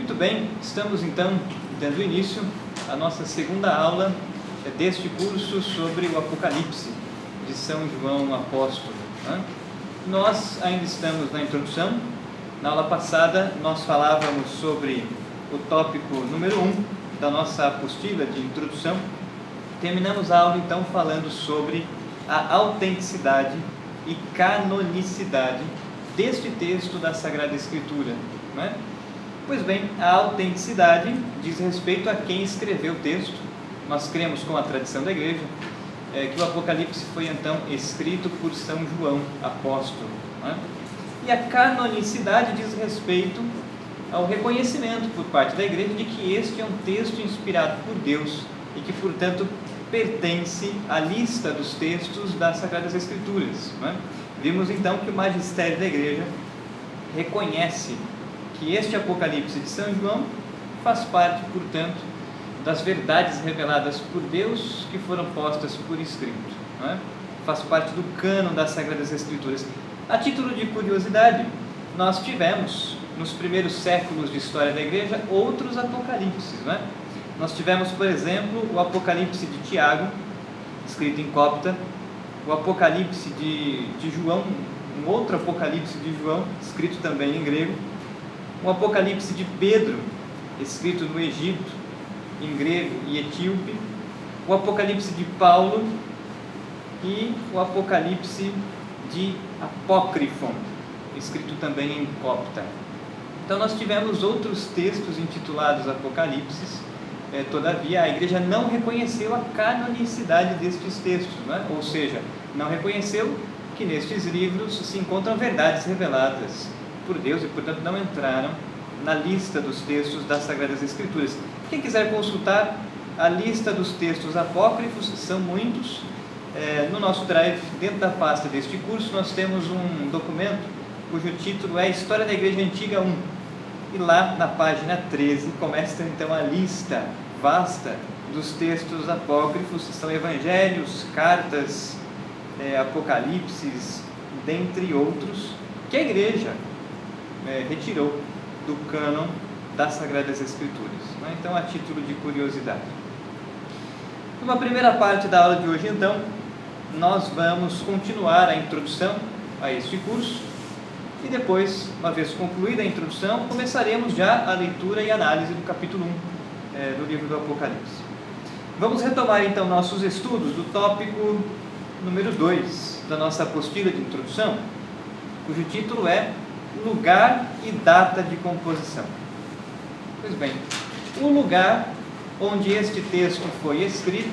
Muito bem, estamos então dando início à nossa segunda aula deste curso sobre o Apocalipse de São João Apóstolo. Nós ainda estamos na introdução. Na aula passada nós falávamos sobre o tópico número 1 da nossa apostila de introdução. Terminamos a aula então falando sobre a autenticidade e canonicidade deste texto da Sagrada Escritura, não é? Pois bem, a autenticidade diz respeito a quem escreveu o texto. Nós cremos, com a tradição da Igreja, que o Apocalipse foi então escrito por São João Apóstolo, não é? E a canonicidade diz respeito ao reconhecimento por parte da Igreja de que este é um texto inspirado por Deus e que, portanto, pertence à lista dos textos das Sagradas Escrituras, não é? Vimos então que o magistério da Igreja reconhece que este Apocalipse de São João faz parte, portanto, das verdades reveladas por Deus que foram postas por escrito, não é? Faz parte do cânon das Sagradas Escrituras. A título de curiosidade, nós tivemos, nos primeiros séculos de história da Igreja, outros apocalipses, não é? Nós tivemos, por exemplo, o Apocalipse de Tiago, escrito em copta, o Apocalipse de João, um outro Apocalipse de João, escrito também em grego, o Apocalipse de Pedro, escrito no Egito, em grego e etíope, o Apocalipse de Paulo e o Apocalipse de Apócrifon, escrito também em copta. Então nós tivemos outros textos intitulados Apocalipses. Todavia a Igreja não reconheceu a canonicidade destes textos, não é? Ou seja, não reconheceu que nestes livros se encontram verdades reveladas por Deus e, portanto, não entraram na lista dos textos das Sagradas Escrituras. Quem quiser consultar a lista dos textos apócrifos, são muitos. No nosso drive, dentro da pasta deste curso, nós temos um documento cujo título é História da Igreja Antiga 1. E lá, na página 13, começa então a lista vasta dos textos apócrifos, que são evangelhos, cartas, apocalipses, dentre outros, que a Igreja retirou do cânon das Sagradas Escrituras, não é? Então, a título de curiosidade. Numa primeira parte da aula de hoje, então, nós vamos continuar a introdução a este curso e depois, uma vez concluída a introdução, começaremos já a leitura e análise do capítulo 1 do livro do Apocalipse. Vamos retomar então nossos estudos do tópico número 2 da nossa apostila de introdução, cujo título é Lugar e Data de Composição. Pois bem, o lugar onde este texto foi escrito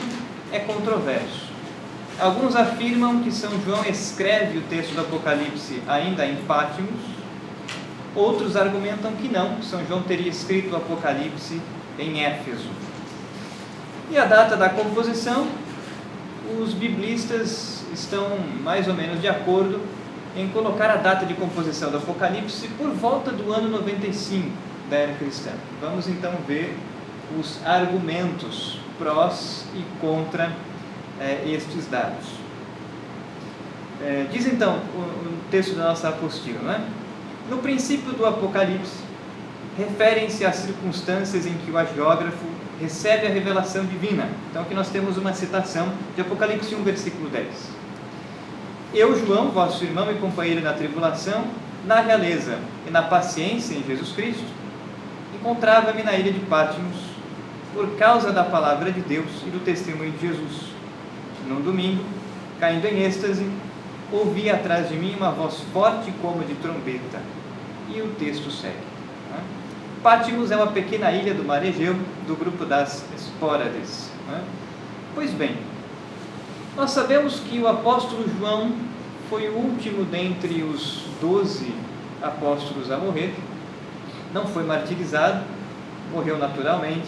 é controverso. Alguns afirmam que São João escreve o texto do Apocalipse ainda em Patmos. Outros argumentam que não, que São João teria escrito o Apocalipse em Éfeso. E a data da composição, os biblistas estão mais ou menos de acordo em colocar a data de composição do Apocalipse por volta do ano 95 da era cristã. Vamos então ver os argumentos prós e contra estes dados. Diz então o texto da nossa apostila, não é? No princípio do Apocalipse, referem-se às circunstâncias em que o agiógrafo recebe a revelação divina. Então aqui nós temos uma citação de Apocalipse 1, versículo 10. Eu, João, vosso irmão e companheiro na tribulação, na realeza e na paciência em Jesus Cristo, encontrava-me na ilha de Patmos por causa da palavra de Deus e do testemunho de Jesus. Num domingo, caindo em êxtase, ouvi atrás de mim uma voz forte como de trombeta. E o texto segue. Patmos é uma pequena ilha do mar Egeu, do grupo das Hespórades. Pois bem, nós sabemos que o apóstolo João foi o último dentre os 12 apóstolos a morrer. Não foi martirizado, morreu naturalmente,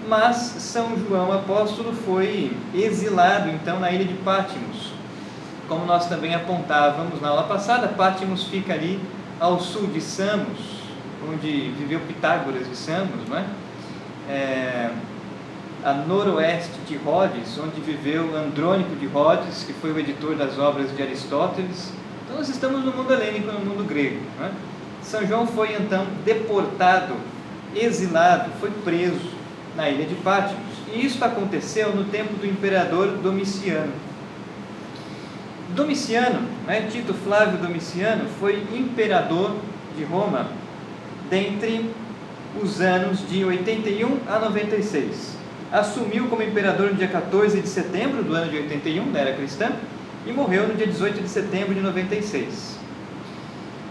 mas São João apóstolo foi exilado então na ilha de Patmos. Como nós também apontávamos na aula passada, Patmos fica ali ao sul de Samos, onde viveu Pitágoras de Samos, não é? A noroeste de Rhodes, onde viveu Andrônico de Rhodes, que foi o editor das obras de Aristóteles. Então nós estamos no mundo helênico, no mundo grego, não é? São João foi então deportado exilado, foi preso na ilha de Pátmos. E isso aconteceu no tempo do imperador Domiciano. Domiciano, Tito Flávio Domiciano, foi imperador de Roma dentre os anos de 81 a 96. Assumiu como imperador no dia 14 de setembro do ano de 81, da era cristã, e morreu no dia 18 de setembro de 96.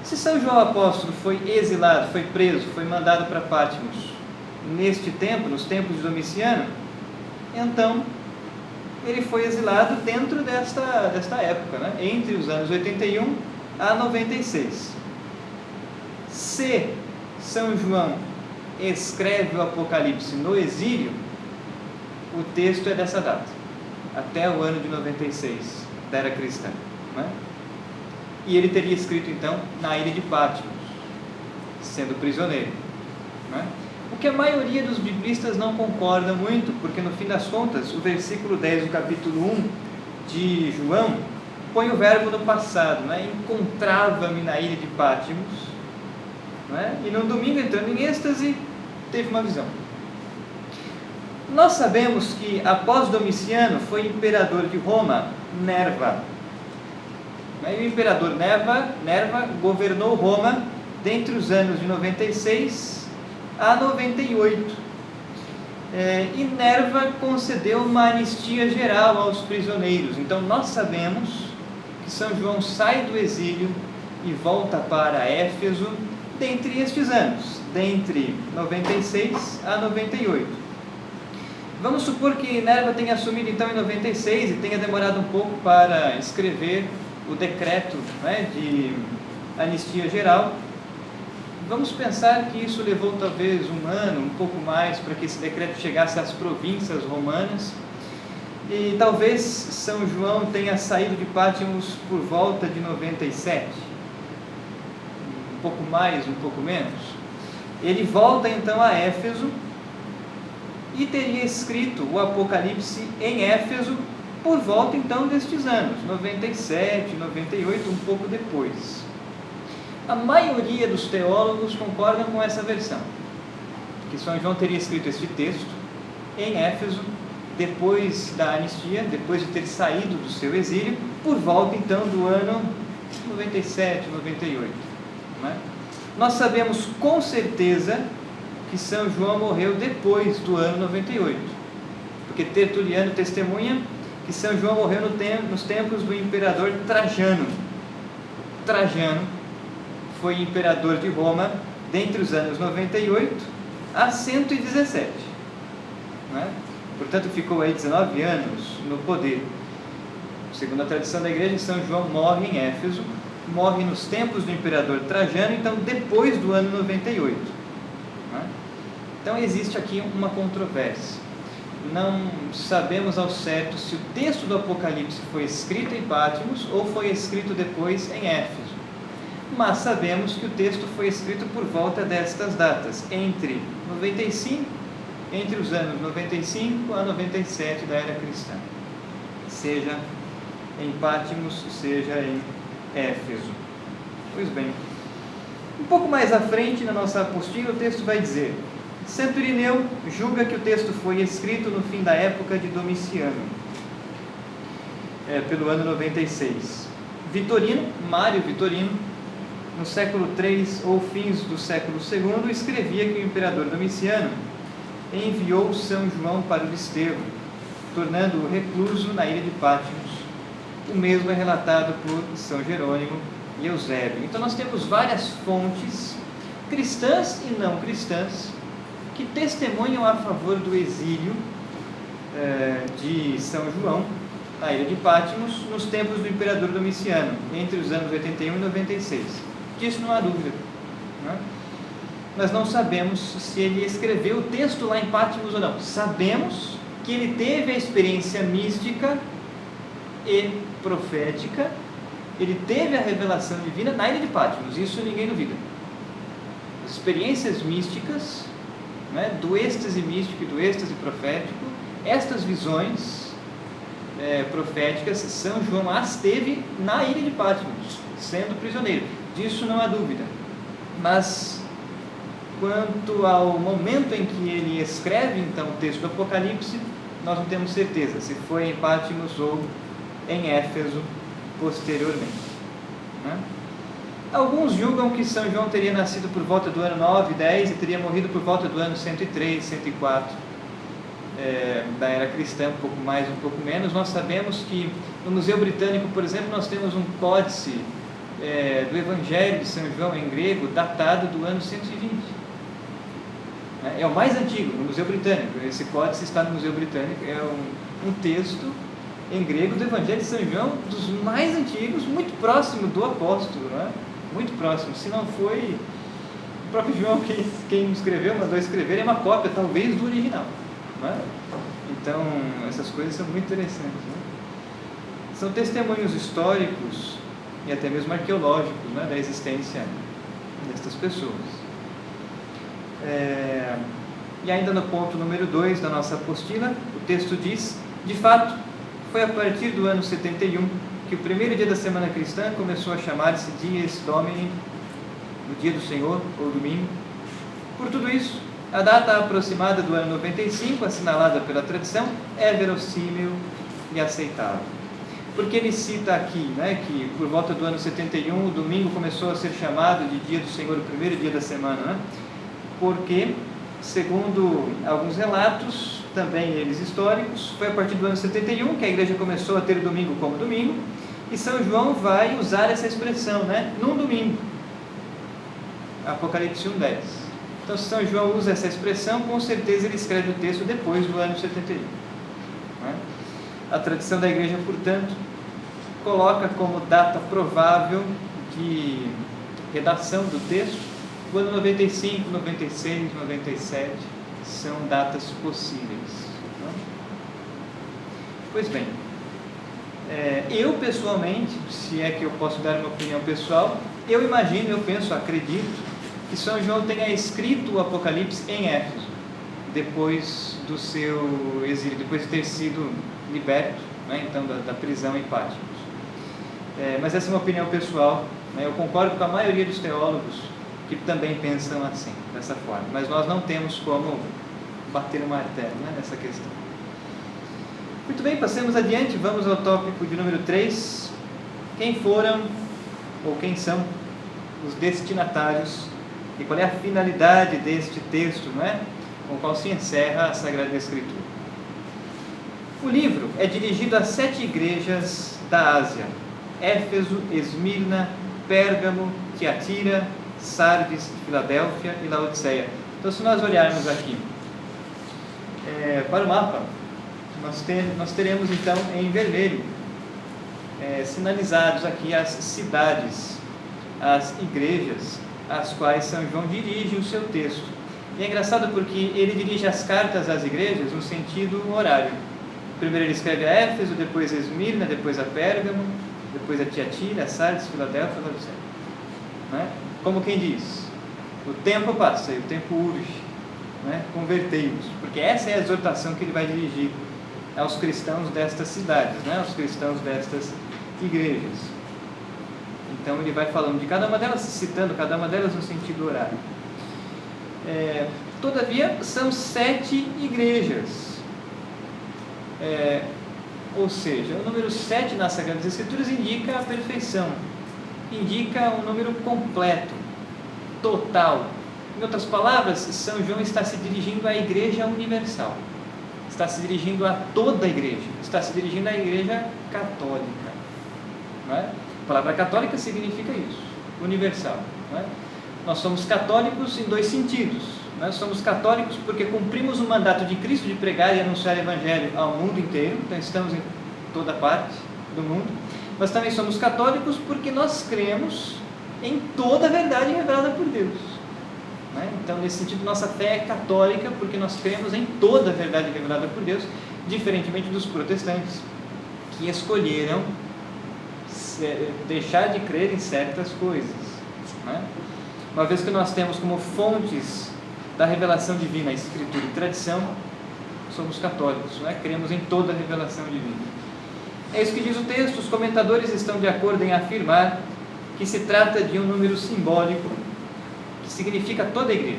Se São João Apóstolo foi exilado, foi preso, foi mandado para Pátmos neste tempo, nos tempos de Domiciano, então ele foi exilado dentro desta época, entre os anos 81 a 96. Se São João escreve o Apocalipse no exílio, o texto é dessa data, até o ano de 96, da era cristã. E ele teria escrito então na ilha de Pátmos, sendo prisioneiro. O que a maioria dos biblistas não concorda muito, porque no fim das contas, o versículo 10 do capítulo 1 de João põe o verbo no passado, encontrava-me na ilha de Pátmos, e num domingo, entrando em êxtase, teve uma visão. Nós sabemos que após Domiciano foi imperador de Roma Nerva. E o imperador Nerva governou Roma dentre os anos de 96 a 98. E Nerva concedeu uma anistia geral aos prisioneiros. Então nós sabemos que São João sai do exílio e volta para Éfeso dentre estes anos, dentre 96 a 98. Vamos supor que Nerva tenha assumido então em 96 e tenha demorado um pouco para escrever o decreto de anistia geral. Vamos pensar que isso levou talvez um ano, um pouco mais, para que esse decreto chegasse às províncias romanas. E talvez São João tenha saído de Pátmos por volta de 97. Um pouco mais, um pouco menos. Ele volta então a Éfeso e teria escrito o Apocalipse em Éfeso por volta então destes anos, 97, 98, um pouco depois. A maioria dos teólogos concordam com essa versão, que São João teria escrito este texto em Éfeso, depois da anistia, depois de ter saído do seu exílio, por volta então do ano 97, 98. Nós sabemos com certeza que São João morreu depois do ano 98, porque Tertuliano testemunha que São João morreu nos tempos do imperador Trajano. Trajano foi imperador de Roma dentre os anos 98 a 117. Portanto, ficou aí 19 anos no poder. Segundo a tradição da igreja, São João morre em Éfeso, morre nos tempos do imperador Trajano, então depois do ano 98. Então existe aqui uma controvérsia. Não sabemos ao certo se o texto do Apocalipse foi escrito em Pátmos ou foi escrito depois em Éfeso. Mas sabemos que o texto foi escrito por volta destas datas, entre os anos 95 a 97 da era cristã, seja em Pátmos, seja em Éfeso. Pois bem, um pouco mais à frente na nossa apostila o texto vai dizer: Santo Irineu julga que o texto foi escrito no fim da época de Domiciano, pelo ano 96. Mário Vitorino, no século III ou fins do século II, escrevia que o imperador Domiciano enviou São João para o desterro, tornando-o recluso na ilha de Pátmos. O mesmo é relatado por São Jerônimo e Eusébio. Então nós temos várias fontes, cristãs e não cristãs, que testemunham a favor do exílio de São João na ilha de Pátmos nos tempos do imperador Domiciano, entre os anos 81 e 96. Disso não há dúvida. Nós não sabemos se ele escreveu o texto lá em Pátmos ou não. Sabemos que ele teve a experiência mística e profética, ele teve a revelação divina na ilha de Pátmos, isso ninguém duvida. Experiências místicas, do êxtase místico e do êxtase profético, estas visões proféticas, São João as teve na ilha de Pátmos, sendo prisioneiro. Disso não há dúvida. Mas quanto ao momento em que ele escreve, então, o texto do Apocalipse, nós não temos certeza se foi em Patmos ou em Éfeso posteriormente, né? Alguns julgam que São João teria nascido por volta do ano 9, 10 e teria morrido por volta do ano 103, 104 da era cristã, um pouco mais, um pouco menos. Nós sabemos que no Museu Britânico, por exemplo, nós temos um códice do Evangelho de São João em grego, datado do ano 120. É o mais antigo, no Museu Britânico. Esse códice está no Museu Britânico, é um texto em grego do Evangelho de São João, dos mais antigos, muito próximo do apóstolo, não é? Muito próximo. Se não foi o próprio João quem escreveu, mandou escrever, é uma cópia, talvez, do original, não é? Então, essas coisas são muito interessantes, né? São testemunhos históricos e até mesmo arqueológicos, né, da existência destas pessoas. E ainda no ponto número 2 da nossa apostila, o texto diz: de fato, foi a partir do ano 71 que o primeiro dia da semana cristã começou a chamar-se Dies Domini, o dia do Senhor, ou domingo. Por tudo isso, a data aproximada do ano 95, assinalada pela tradição, é verossímil e aceitável. Porque ele cita aqui, né, que por volta do ano 71, o domingo começou a ser chamado de dia do Senhor, o primeiro dia da semana, né? Porque, segundo alguns relatos, também eles históricos, foi a partir do ano 71 que a igreja começou a ter o domingo como domingo, e São João vai usar essa expressão, né, num domingo. Apocalipse 1:10. Então, se São João usa essa expressão, com certeza ele escreve o texto depois do ano 71. Né? A tradição da igreja, portanto, coloca como data provável de redação do texto o ano 95, 96, 97, são datas possíveis. Né? Pois bem, eu pessoalmente, se é que eu posso dar uma opinião pessoal, eu imagino, eu penso, acredito, que São João tenha escrito o Apocalipse em Éfeso, depois do seu exílio, depois de ter sido liberto, né, então, da prisão em Patmos. Mas essa é uma opinião pessoal, né? Eu concordo com a maioria dos teólogos que também pensam assim, dessa forma, mas nós não temos como bater o martelo, né, nessa questão. Muito bem, passemos adiante, vamos ao tópico de número 3. Quem foram, ou quem são, os destinatários, e qual é a finalidade deste texto, não é? Com o qual se encerra a Sagrada Escritura. O livro é dirigido a 7 igrejas da Ásia: Éfeso, Esmirna, Pérgamo, Tiatira, Sardes, Filadélfia e Laodiceia. Então, se nós olharmos aqui para o mapa, nós teremos então em vermelho sinalizados aqui as cidades, as igrejas às quais São João dirige o seu texto. E é engraçado porque ele dirige as cartas às igrejas no sentido horário. Primeiro ele escreve a Éfeso, depois a Esmirna, depois a Pérgamo, depois a Tiatira, a Sardes, Filadélfia e Laodiceia. Né? Como quem diz, o tempo passa e o tempo urge, né? Convertei-vos, porque essa é a exortação que ele vai dirigir aos cristãos destas cidades, né? Aos cristãos destas igrejas. Então ele vai falando de cada uma delas, citando cada uma delas no sentido horário. Todavia, são 7 igrejas. Ou seja, o número 7 nas Sagradas Escrituras indica a perfeição, indica um número completo, total. Em outras palavras, São João está se dirigindo à Igreja Universal, está se dirigindo a toda a igreja, está se dirigindo à Igreja Católica. Não é? A palavra católica significa isso, universal. Não é? Nós somos católicos em 2 sentidos. Nós somos católicos porque cumprimos o mandato de Cristo de pregar e anunciar o Evangelho ao mundo inteiro, então estamos em toda parte do mundo. Mas também somos católicos porque nós cremos em toda a verdade revelada por Deus. Né? Então, nesse sentido, nossa fé é católica porque nós cremos em toda a verdade revelada por Deus, diferentemente dos protestantes, que escolheram deixar de crer em certas coisas. Né? Uma vez que nós temos como fontes da revelação divina a Escritura e tradição, somos católicos, né? Cremos em toda a revelação divina. É isso que diz o texto. Os comentadores estão de acordo em afirmar que se trata de um número simbólico, que significa toda a igreja.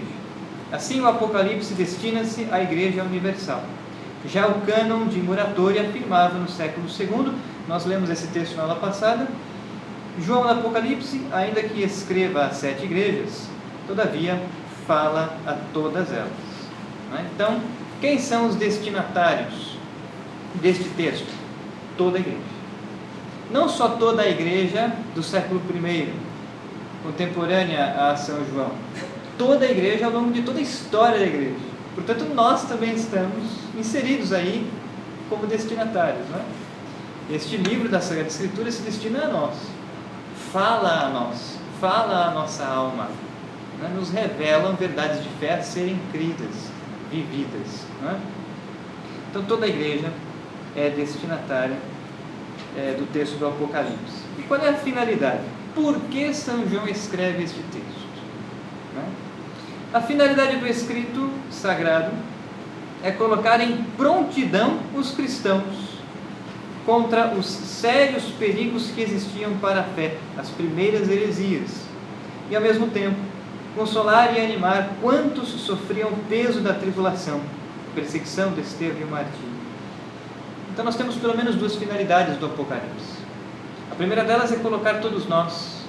Assim, o Apocalipse destina-se à Igreja Universal. Já o cânon de Muratori afirmava no século II, nós lemos esse texto na aula passada, João no Apocalipse, ainda que escreva às 7 igrejas, todavia fala a todas elas. Então, quem são os destinatários deste texto? Toda a igreja. Não só toda a igreja do século I, contemporânea a São João, toda a igreja ao longo de toda a história da igreja. Portanto, nós também estamos inseridos aí como destinatários. Este livro da Sagrada Escritura se destina a nós, fala a nós, fala a nossa alma, nos revelam verdades de fé a serem cridas, vividas. Então, toda a igreja é destinatária do texto do Apocalipse. E qual é a finalidade? Por que São João escreve este texto? A finalidade do escrito sagrado é colocar em prontidão os cristãos contra os sérios perigos que existiam para a fé, as primeiras heresias, e ao mesmo tempo consolar e animar quantos sofriam o peso da tribulação, perseguição, desterro e o martírio. Então nós temos pelo menos 2 finalidades do Apocalipse. A primeira delas é colocar todos nós,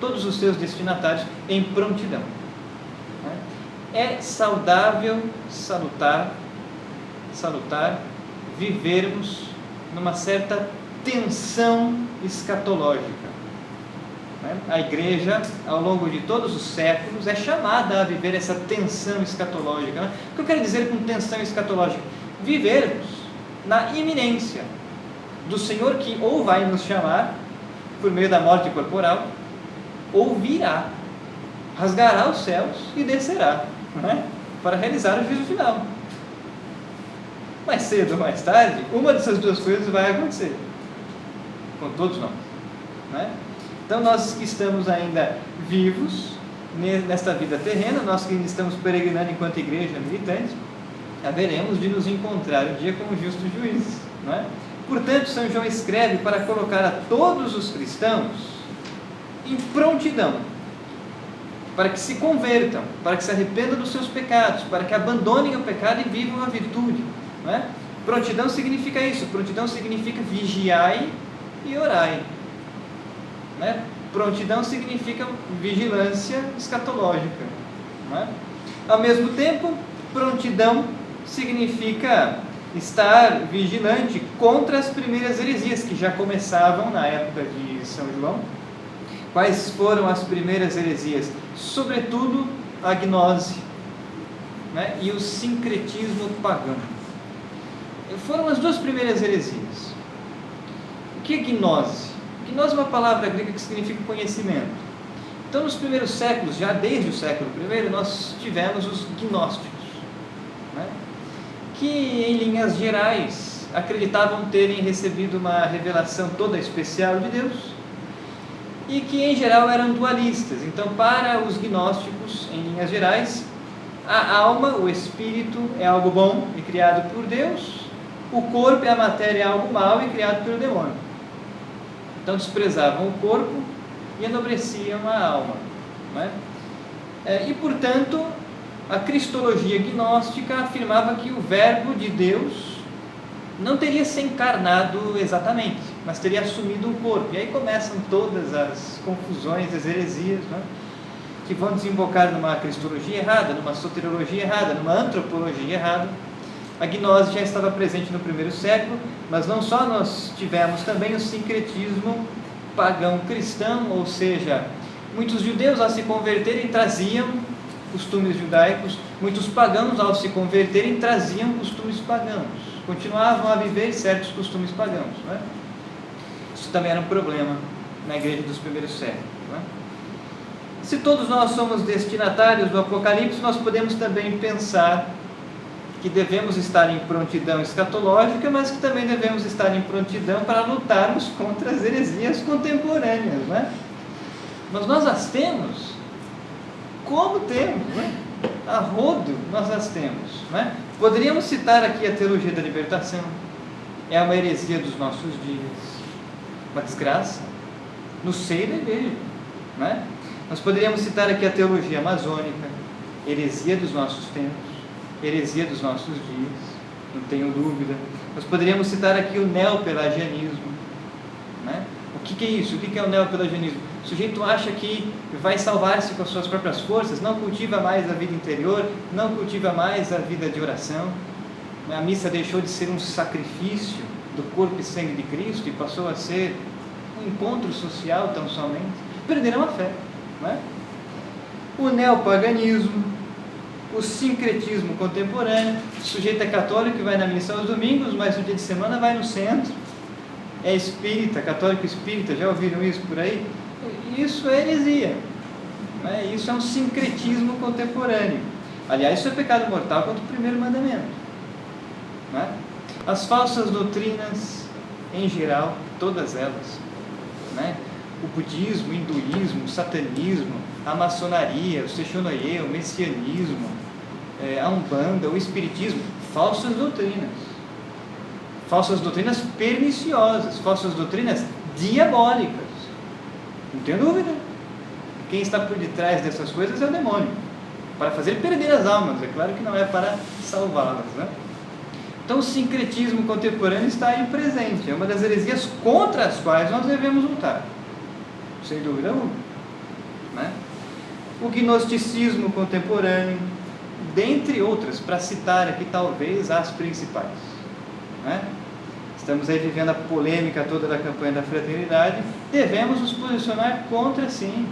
todos os seus destinatários, em prontidão. É saudável, salutar vivermos numa certa tensão escatológica. A igreja, ao longo de todos os séculos, é chamada a viver essa tensão escatológica. O que eu quero dizer com tensão escatológica? Vivermos na iminência do Senhor, que ou vai nos chamar por meio da morte corporal, ou virá, rasgará os céus e descerá, para realizar o juízo final. Mais cedo ou mais tarde, uma dessas 2 coisas vai acontecer com todos nós. Então, nós que estamos ainda vivos nesta vida terrena, nós que ainda estamos peregrinando enquanto igreja militante, haveremos de nos encontrar um dia como justo juiz. Portanto, São João escreve para colocar a todos os cristãos em prontidão, para que se convertam, para que se arrependam dos seus pecados, para que abandonem o pecado e vivam a virtude. Prontidão significa isso, prontidão significa vigiai e orai. Prontidão significa vigilância escatológica. Ao mesmo tempo, prontidão significa estar vigilante contra as primeiras heresias que já começavam na época de São João. Quais foram as primeiras heresias? Sobretudo a gnose, e o sincretismo pagão. Foram as 2 primeiras heresias. O que é gnose? Gnose é uma palavra grega que significa conhecimento. Então, nos primeiros séculos, já desde o século I, nós tivemos os gnósticos, que, em linhas gerais, acreditavam terem recebido uma revelação toda especial de Deus, e que, em geral, eram dualistas. Então, para os gnósticos, em linhas gerais, a alma, o espírito, é algo bom e criado por Deus, o corpo e a matéria é algo mau e criado pelo demônio. Então, desprezavam o corpo e enobreciam a alma. E, portanto, a cristologia gnóstica afirmava que o Verbo de Deus não teria se encarnado exatamente, mas teria assumido um corpo. E aí começam todas as confusões, as heresias, que vão desembocar numa cristologia errada, numa soteriologia errada, numa antropologia errada. A gnose já estava presente no primeiro século, mas não só, nós tivemos também o sincretismo pagão cristão, ou seja, muitos judeus ao se converterem traziam costumes judaicos, muitos pagãos ao se converterem traziam costumes pagãos, continuavam a viver certos costumes pagãos. Isso também era um problema na igreja dos primeiros séculos. Se todos nós somos destinatários do Apocalipse, nós podemos também pensar que devemos estar em prontidão escatológica, mas que também devemos estar em prontidão para lutarmos contra as heresias contemporâneas. Mas nós as temos. Como temos? A rodo nós as temos. Poderíamos citar aqui a teologia da libertação. É uma heresia dos nossos dias. Uma desgraça. No seio da igreja. Nós poderíamos citar aqui a teologia amazônica, heresia dos nossos tempos, heresia dos nossos dias, não tenho dúvida. Nós poderíamos citar aqui o neopelagianismo, né? O que é isso? O que é o neopelagianismo? O sujeito acha que vai salvar-se com as suas próprias forças, não cultiva mais a vida interior, não cultiva mais a vida de oração. A missa deixou de ser um sacrifício do corpo e sangue de Cristo e passou a ser um encontro social tão somente. Perderam a fé, não é? O neopaganismo, o sincretismo contemporâneo. O sujeito é católico e vai na missa aos domingos, mas no dia de semana vai no centro. É espírita, católico espírita, já ouviram isso por aí? Isso é heresia, não é? Isso é um sincretismo contemporâneo. Aliás, isso é pecado mortal contra o primeiro mandamento, não é? As falsas doutrinas, em geral, todas elas, né? O budismo, o hinduísmo, o satanismo, a maçonaria, o Sechonoye, o messianismo, a umbanda, o espiritismo, falsas doutrinas perniciosas, falsas doutrinas diabólicas, não tenho dúvida. Quem está por detrás dessas coisas é o demônio, para fazer perder as almas, é claro que não é para salvá-las, né? Então o sincretismo contemporâneo está aí presente, é uma das heresias contra as quais nós devemos lutar, sem dúvida alguma, né? O gnosticismo contemporâneo, dentre outras, para citar aqui talvez as principais, né? Estamos aí vivendo a polêmica toda da campanha da fraternidade, devemos nos posicionar contra, sim,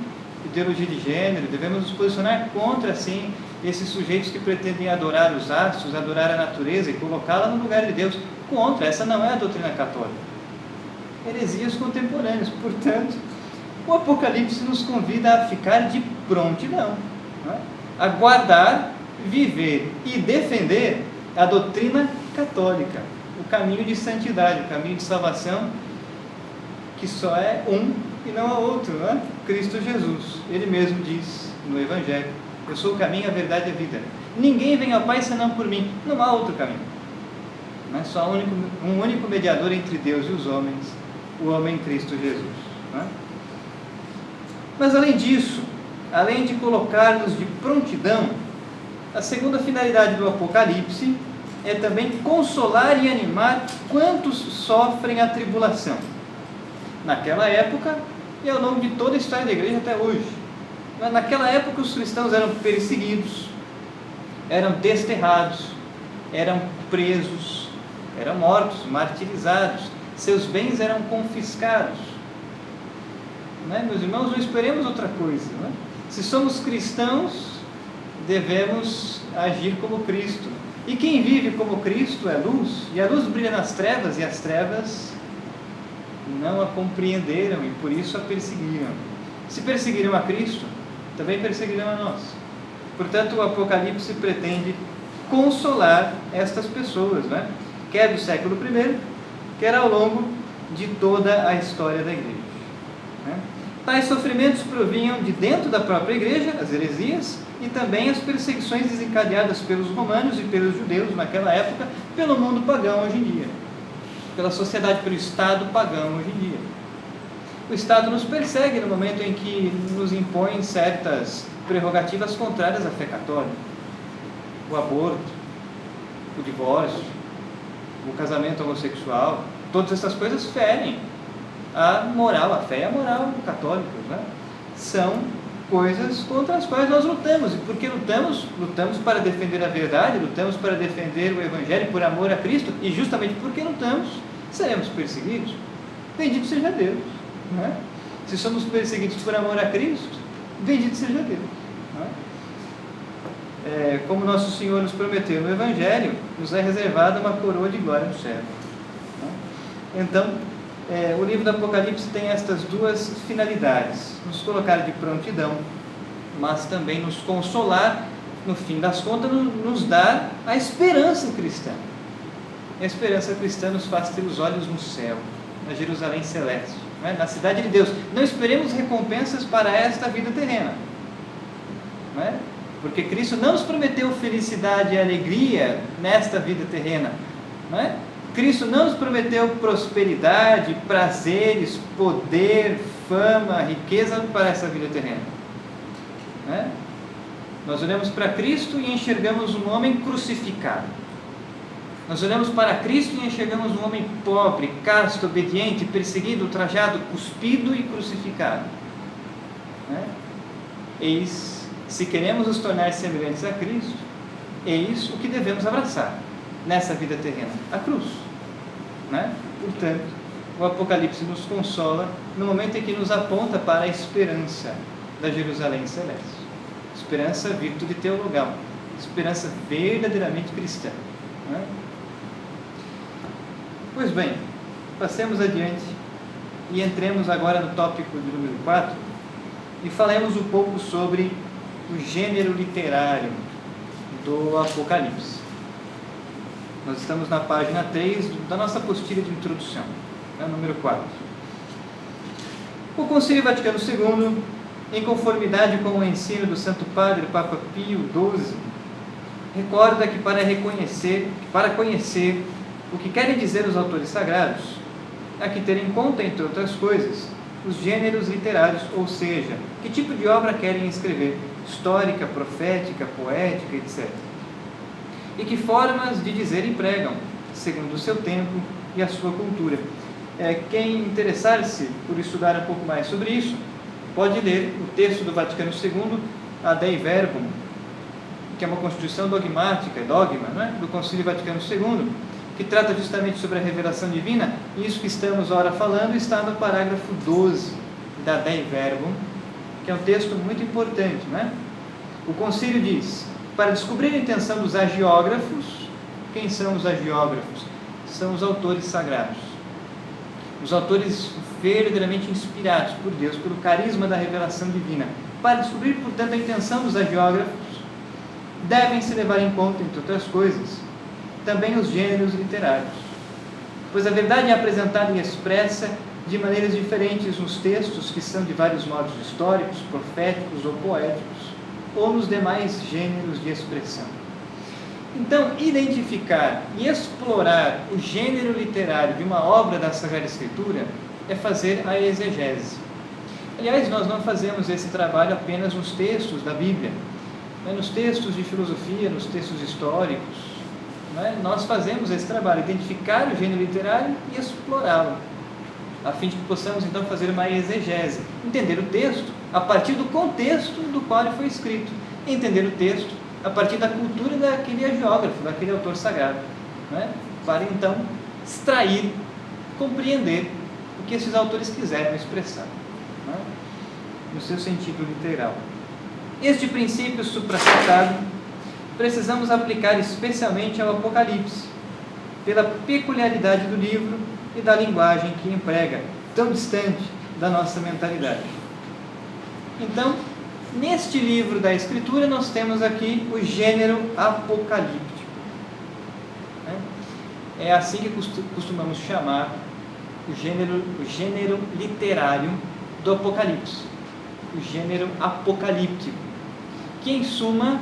ideologia de gênero, devemos nos posicionar contra, sim, esses sujeitos que pretendem adorar os astros, adorar a natureza e colocá-la no lugar de Deus. Contra, essa não é a doutrina católica. Heresias contemporâneas, portanto, o Apocalipse nos convida a ficar de prontidão, né? A guardar, viver e defender a doutrina católica, o caminho de santidade, o caminho de salvação, que só é um e não há outro, né? Cristo Jesus. Ele mesmo diz no Evangelho: eu sou o caminho, a verdade e a vida. Ninguém vem ao Pai senão por mim. Não há outro caminho. Não é só um único mediador entre Deus e os homens, o homem Cristo Jesus, não é? Mas além disso, além de colocar-nos de prontidão, a segunda finalidade do Apocalipse é também consolar e animar quantos sofrem a tribulação, naquela época e ao longo de toda a história da igreja até hoje. Naquela época os cristãos eram perseguidos, eram desterrados, eram presos, eram mortos, martirizados, seus bens eram confiscados. Né? Meus irmãos, não esperemos outra coisa, né? Se somos cristãos, devemos agir como Cristo. E quem vive como Cristo é luz, e a luz brilha nas trevas, e as trevas não a compreenderam, e por isso a perseguiram. Se perseguiram a Cristo, também perseguirão a nós. Portanto, o Apocalipse pretende consolar estas pessoas, né? Quer do século I, quer ao longo de toda a história da igreja, né? Tais sofrimentos provinham de dentro da própria igreja, as heresias, e também as perseguições desencadeadas pelos romanos e pelos judeus naquela época, pelo mundo pagão hoje em dia, pela sociedade, pelo Estado pagão hoje em dia. O Estado nos persegue no momento em que nos impõe certas prerrogativas contrárias à fé católica. O aborto, o divórcio, o casamento homossexual, todas essas coisas ferem a moral, a fé e a moral católicos, né? São coisas contra as quais nós lutamos. E por que lutamos? Lutamos para defender a verdade, lutamos para defender o Evangelho por amor a Cristo, e justamente porque lutamos, seremos perseguidos. Bendito seja Deus, não é? Se somos perseguidos por amor a Cristo, bendito seja Deus, não é? Como nosso Senhor nos prometeu no Evangelho, nos é reservada uma coroa de glória no céu, não é? Então, o livro do Apocalipse tem estas duas finalidades: nos colocar de prontidão, mas também nos consolar, no fim das contas, nos dar a esperança cristã. A esperança cristã nos faz ter os olhos no céu, na Jerusalém celeste, né? Na cidade de Deus. Não esperemos recompensas para esta vida terrena, não é? Porque Cristo não nos prometeu felicidade e alegria nesta vida terrena, não é? Cristo não nos prometeu prosperidade, prazeres, poder, fama, riqueza para essa vida terrena, né? Nós olhamos para Cristo e enxergamos um homem crucificado. Nós olhamos para Cristo e enxergamos um homem pobre, casto, obediente, perseguido, ultrajado, cuspido e crucificado. Eis, se queremos nos tornar semelhantes a Cristo, eis o que devemos abraçar nessa vida terrena, a cruz. Portanto, o Apocalipse nos consola no momento em que nos aponta para a esperança da Jerusalém celeste. Esperança virtude teologal, esperança verdadeiramente cristã. Pois bem, passemos adiante e entremos agora no tópico de número 4 e falemos um pouco sobre o gênero literário do Apocalipse. Nós estamos na página 3 da nossa apostila de introdução, número 4. O Concílio Vaticano II, em conformidade com o ensino do Santo Padre Papa Pio XII, recorda que para conhecer o que querem dizer os autores sagrados, há que ter em conta, entre outras coisas, os gêneros literários, ou seja, que tipo de obra querem escrever, histórica, profética, poética, etc. E que formas de dizer empregam, segundo o seu tempo e a sua cultura. Quem interessar-se por estudar um pouco mais sobre isso, pode ler o texto do Vaticano II, a Dei Verbum, que é uma constituição dogmática, dogma, do Concílio Vaticano II, que trata justamente sobre a revelação divina, e isso que estamos ora falando está no parágrafo 12 da Dei Verbum, que é um texto muito importante. O Concílio diz: para descobrir a intenção dos agiógrafos, quem são os agiógrafos? São os autores sagrados, os autores verdadeiramente inspirados por Deus, pelo carisma da revelação divina. Para descobrir, portanto, a intenção dos agiógrafos, devem-se levar em conta, entre outras coisas, também os gêneros literários, pois a verdade é apresentada e expressa de maneiras diferentes nos textos, que são de vários modos históricos, proféticos ou poéticos, ou nos demais gêneros de expressão. Então, identificar e explorar o gênero literário de uma obra da Sagrada Escritura é fazer a exegese. Aliás, nós não fazemos esse trabalho apenas nos textos da Bíblia, nos textos de filosofia, nos textos históricos. Nós fazemos esse trabalho, identificar o gênero literário e explorá-lo, a fim de que possamos então fazer uma exegese, entender o texto a partir do contexto do qual ele foi escrito, entender o texto a partir da cultura daquele agiógrafo, daquele autor sagrado, para então extrair, compreender o que esses autores quiseram expressar, no seu sentido literal. Este princípio supracitado precisamos aplicar especialmente ao Apocalipse, pela peculiaridade do livro e da linguagem que emprega, tão distante da nossa mentalidade. Então, neste livro da Escritura, nós temos aqui o gênero apocalíptico. É assim que costumamos chamar o gênero literário do Apocalipse, o gênero apocalíptico, que em suma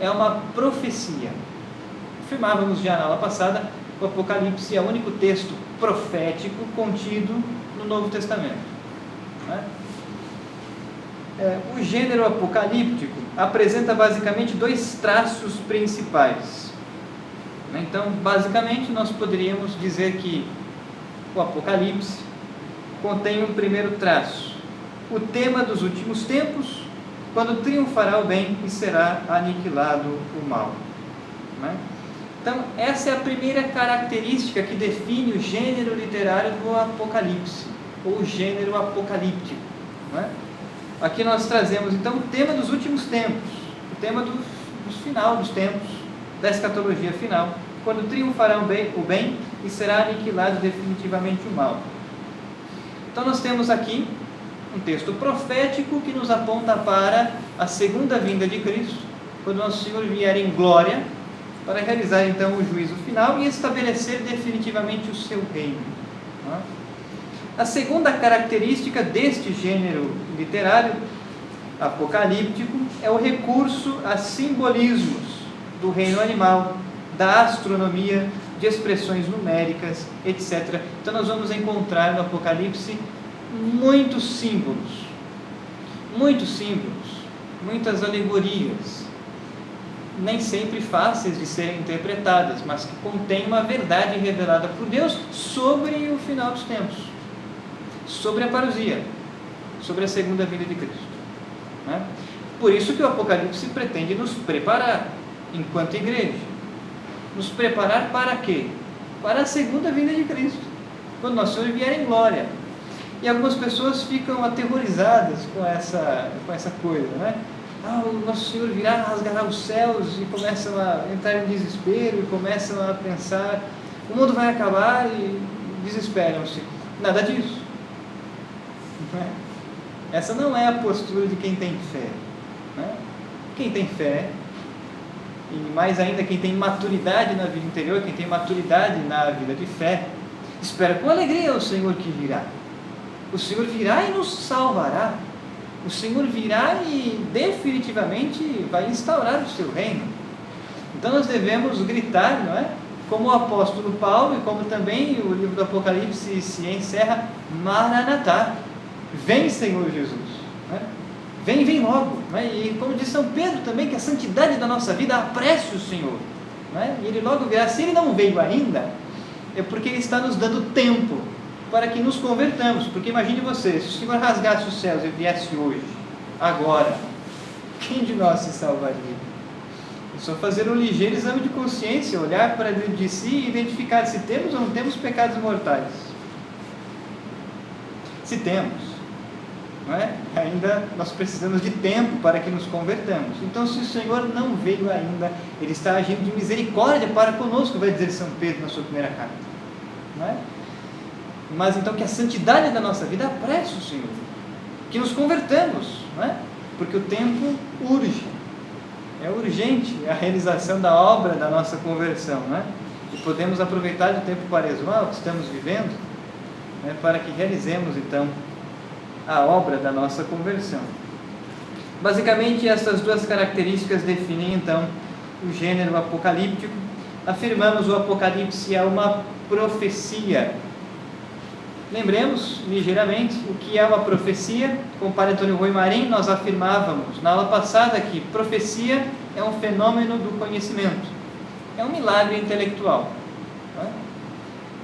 é uma profecia. Afirmávamos já na aula passada, o Apocalipse é o único texto profético contido no Novo Testamento. O gênero apocalíptico apresenta basicamente dois traços principais. Então, basicamente, nós poderíamos dizer que o Apocalipse contém um primeiro traço: o tema dos últimos tempos, quando triunfará o bem e será aniquilado o mal. Então, essa é a primeira característica que define o gênero literário do Apocalipse, ou gênero apocalíptico. Aqui nós trazemos, então, o tema dos últimos tempos, o tema do final dos tempos, da escatologia final, quando triunfará o bem e será aniquilado definitivamente o mal. Então, nós temos aqui um texto profético que nos aponta para a segunda vinda de Cristo, quando Nosso Senhor vier em glória, para realizar então o juízo final e estabelecer definitivamente o seu reino. A segunda característica deste gênero literário apocalíptico é o recurso a simbolismos do reino animal, da astronomia, de expressões numéricas, etc. Então nós vamos encontrar no Apocalipse muitos símbolos, muitas alegorias, nem sempre fáceis de serem interpretadas, mas que contêm uma verdade revelada por Deus sobre o final dos tempos, sobre a parousia, sobre a segunda vinda de Cristo. Né? Por isso que o Apocalipse pretende nos preparar, enquanto igreja. Nos preparar para quê? Para a segunda vinda de Cristo, quando nosso Senhor vier em glória. E algumas pessoas ficam aterrorizadas com essa coisa, né? O nosso Senhor virá, rasgará os céus, e começam a entrar em desespero, e começam a pensar, o mundo vai acabar, e desesperam-se. Nada disso. Né? Essa não é a postura de quem tem fé. Né? Quem tem fé, e mais ainda quem tem maturidade na vida interior, quem tem maturidade na vida de fé, espera com alegria o Senhor que virá. O Senhor virá e nos salvará. O Senhor virá e definitivamente vai instaurar o seu reino. Então nós devemos gritar, não é? Como o apóstolo Paulo, e como também o livro do Apocalipse se encerra, Maranatá, vem Senhor Jesus. Né? Vem logo. Não é? E como diz São Pedro também, que a santidade da nossa vida apresse o Senhor. Não é? E Ele logo virá. Se Ele não veio ainda, é porque Ele está nos dando tempo para que nos convertamos. Porque imagine você, se o Senhor rasgasse os céus e viesse hoje, agora, quem de nós se salvaria? É só fazer um ligeiro exame de consciência, olhar para dentro de si e identificar se temos ou não temos pecados mortais. Se temos, não é? Ainda nós precisamos de tempo para que nos convertamos. Então, se o Senhor não veio ainda, Ele está agindo de misericórdia para conosco, vai dizer São Pedro na sua primeira carta. Não é? Mas então que a santidade da nossa vida apresse o Senhor, que nos convertamos, não é? Porque o tempo urge, é urgente a realização da obra da nossa conversão, não é? E podemos aproveitar o tempo quaresmal que estamos vivendo, né, para que realizemos então a obra da nossa conversão. Basicamente essas duas características definem então o gênero apocalíptico. Afirmamos o Apocalipse é uma profecia. Lembremos ligeiramente o que é uma profecia. Com o Padre Antônio Rui Marim, nós afirmávamos na aula passada que profecia é um fenômeno do conhecimento, é um milagre intelectual.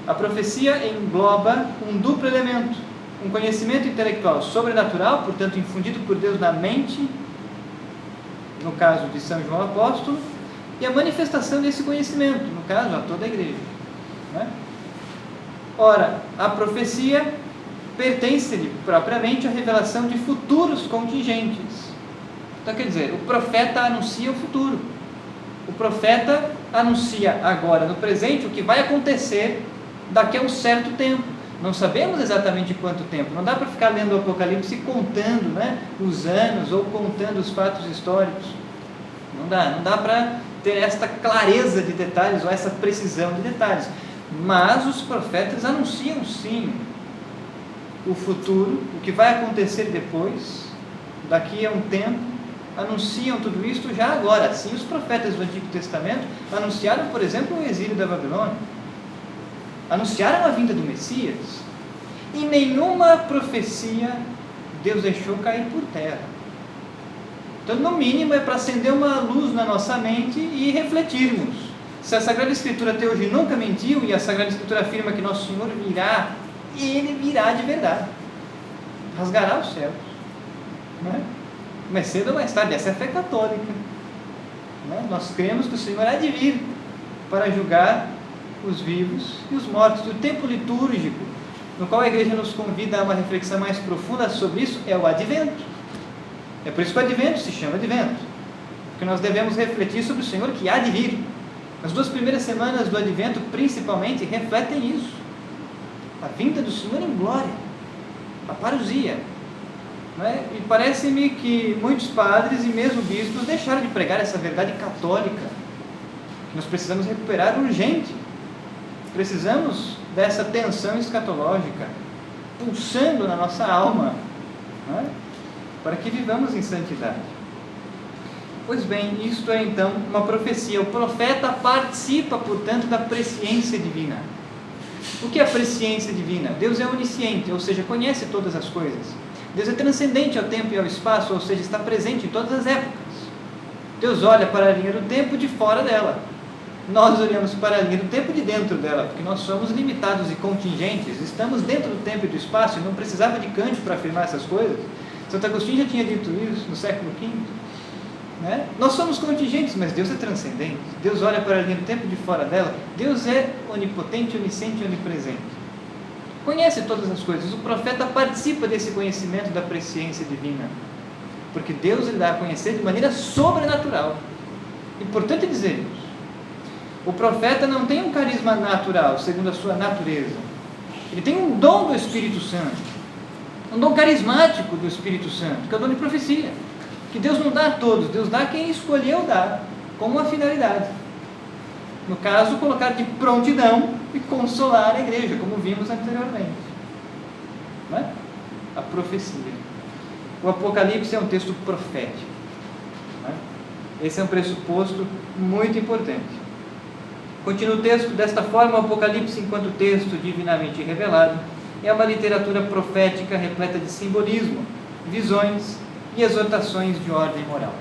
A profecia engloba um duplo elemento: um conhecimento intelectual sobrenatural, portanto infundido por Deus na mente, no caso de São João Apóstolo, e a manifestação desse conhecimento, no caso a toda a igreja. Ora, a profecia pertence-lhe propriamente à revelação de futuros contingentes. Então, quer dizer, o profeta anuncia o futuro. O profeta anuncia agora, no presente, o que vai acontecer daqui a um certo tempo. Não sabemos exatamente quanto tempo. Não dá para ficar lendo o Apocalipse e contando, né, os anos ou contando os fatos históricos. Não dá para ter esta clareza de detalhes ou essa precisão de detalhes. Mas os profetas anunciam sim o futuro, o que vai acontecer depois, daqui a um tempo, anunciam tudo isso já agora. Assim, os profetas do Antigo Testamento anunciaram, por exemplo, o exílio da Babilônia, anunciaram a vinda do Messias, e nenhuma profecia Deus deixou cair por terra. Então, no mínimo, é para acender uma luz na nossa mente e refletirmos. Se a Sagrada Escritura até hoje nunca mentiu, e a Sagrada Escritura afirma que Nosso Senhor virá, Ele virá de verdade, rasgará os céus, não é? Mais cedo ou mais tarde, essa é a fé católica, não é? Nós cremos que o Senhor há de vir para julgar os vivos e os mortos. E o tempo litúrgico, no qual a Igreja nos convida a uma reflexão mais profunda sobre isso, é o Advento. É por isso que o Advento se chama Advento, porque nós devemos refletir sobre o Senhor que há de vir. As 2 primeiras semanas do Advento, principalmente, refletem isso. A vinda do Senhor em glória, a parousia. Não é? E parece-me que muitos padres e mesmo bispos deixaram de pregar essa verdade católica, que nós precisamos recuperar urgente. Precisamos dessa tensão escatológica pulsando na nossa alma, não é? Para que vivamos em santidade. Pois bem, isto é então uma profecia. O profeta participa, portanto, da presciência divina. O que é a presciência divina? Deus é onisciente, ou seja, conhece todas as coisas. Deus é transcendente ao tempo e ao espaço, ou seja, está presente em todas as épocas. Deus olha para a linha do tempo de fora dela. Nós olhamos para a linha do tempo de dentro dela, porque nós somos limitados e contingentes. Estamos dentro do tempo e do espaço, e não precisava de Kant para afirmar essas coisas. Santo Agostinho já tinha dito isso no século V. Né? Nós somos contingentes, mas Deus é transcendente. Deus olha para a linha do tempo de fora dela. Deus é onipotente, onisciente e onipresente. Conhece todas as coisas. O profeta participa desse conhecimento da presciência divina, porque Deus lhe dá a conhecer de maneira sobrenatural. Importante dizer isso. O profeta não tem um carisma natural, segundo a sua natureza. Ele tem um dom do Espírito Santo, um dom carismático do Espírito Santo, que é o dom de profecia, que Deus não dá a todos, Deus dá a quem escolheu dar, com uma finalidade. No caso, colocar de prontidão e consolar a igreja, como vimos anteriormente. Não é? A profecia. O Apocalipse é um texto profético. Não é? Esse é um pressuposto muito importante. Continua o texto: desta forma, o Apocalipse, enquanto texto divinamente revelado, é uma literatura profética repleta de simbolismo, visões e exortações de ordem moral.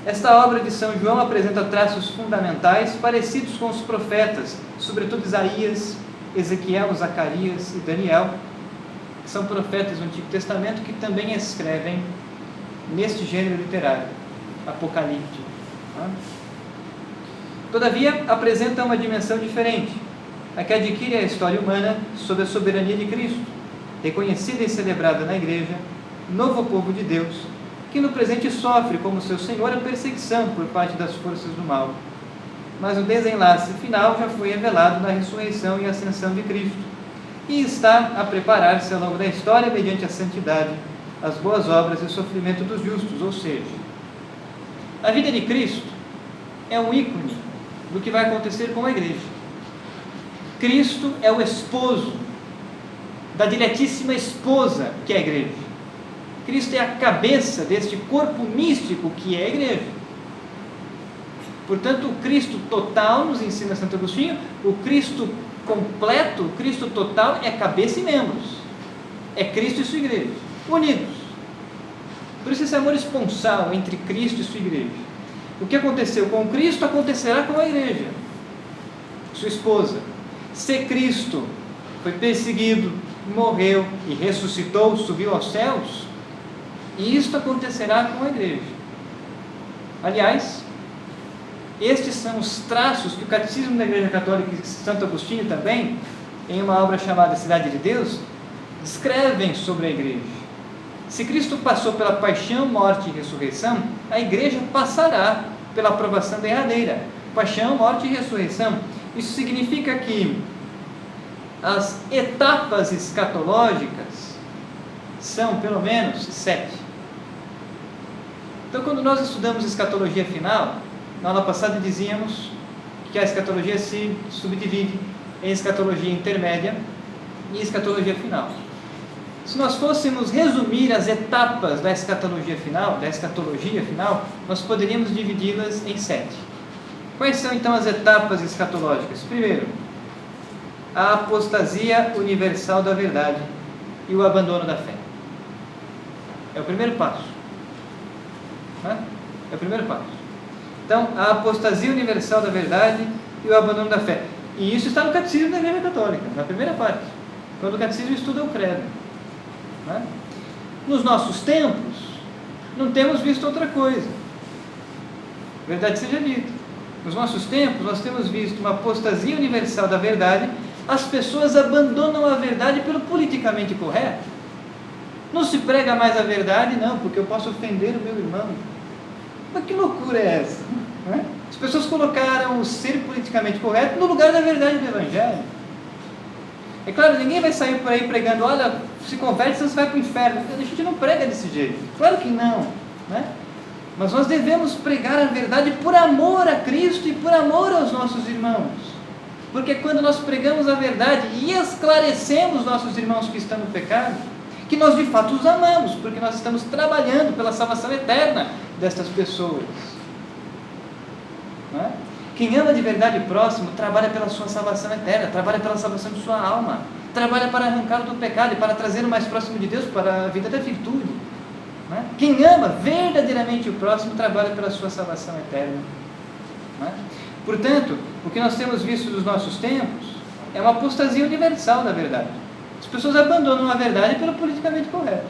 Esta obra de São João apresenta traços fundamentais parecidos com os profetas, sobretudo Isaías, Ezequiel, Zacarias e Daniel, que são profetas do Antigo Testamento que também escrevem neste gênero literário, apocalíptico. Todavia, apresenta uma dimensão diferente, a que adquire a história humana sob a soberania de Cristo, reconhecida e celebrada na Igreja, novo povo de Deus, que no presente sofre como seu Senhor a perseguição por parte das forças do mal. Mas o desenlace final já foi revelado na ressurreição e ascensão de Cristo, e está a preparar-se ao longo da história mediante a santidade, as boas obras e o sofrimento dos justos, ou seja, a vida de Cristo é um ícone do que vai acontecer com a igreja. Cristo é o esposo da diletíssima esposa que é a igreja. Cristo é a cabeça deste corpo místico que é a igreja. Portanto, o Cristo total, nos ensina Santo Agostinho, o Cristo completo, o Cristo total é cabeça e membros. É Cristo e sua igreja, unidos. Por isso esse amor esponsal entre Cristo e sua igreja. O que aconteceu com Cristo acontecerá com a igreja, sua esposa. Se Cristo foi perseguido, morreu e ressuscitou, subiu aos céus, e isto acontecerá com a igreja. Aliás, estes são os traços que o Catecismo da Igreja Católica e Santo Agostinho também, em uma obra chamada Cidade de Deus, descrevem sobre a igreja. Se Cristo passou pela paixão, morte e ressurreição, a igreja passará pela aprovação derradeira. Paixão, morte e ressurreição. Isso significa que as etapas escatológicas são pelo menos 7. Então, quando nós estudamos escatologia final, na aula passada dizíamos que a escatologia se subdivide em escatologia intermédia e escatologia final. Se nós fôssemos resumir as etapas da escatologia final, nós poderíamos dividi-las em 7. Quais são então as etapas escatológicas? Primeiro, a apostasia universal da verdade e o abandono da fé. É o primeiro passo. É o primeiro passo. Então, a apostasia universal da verdade e o abandono da fé. E isso está no Catecismo da Igreja Católica, na primeira parte, quando o Catecismo estuda o credo. Nos nossos tempos, não temos visto outra coisa. Verdade seja dita. Nos nossos tempos, nós temos visto uma apostasia universal da verdade. As pessoas abandonam a verdade pelo politicamente correto. Não se prega mais a verdade, não, porque eu posso ofender o meu irmão. Mas que loucura é essa? As pessoas colocaram o ser politicamente correto no lugar da verdade do Evangelho. É claro, ninguém vai sair por aí pregando, olha, se converte, você vai para o inferno. A gente não prega desse jeito. Claro que não. Mas nós devemos pregar a verdade por amor a Cristo e por amor aos nossos irmãos. Porque quando nós pregamos a verdade e esclarecemos nossos irmãos que estão no pecado, que nós de fato os amamos, porque nós estamos trabalhando pela salvação eterna destas pessoas. Quem ama de verdade o próximo, trabalha pela sua salvação eterna, trabalha pela salvação de sua alma, trabalha para arrancá-lo do pecado e para trazê-lo mais próximo de Deus, para a vida da virtude. Né? Quem ama verdadeiramente o próximo trabalha pela sua salvação eterna. Né? Portanto, o que nós temos visto nos nossos tempos é uma apostasia universal da verdade. As pessoas abandonam a verdade pelo politicamente correto.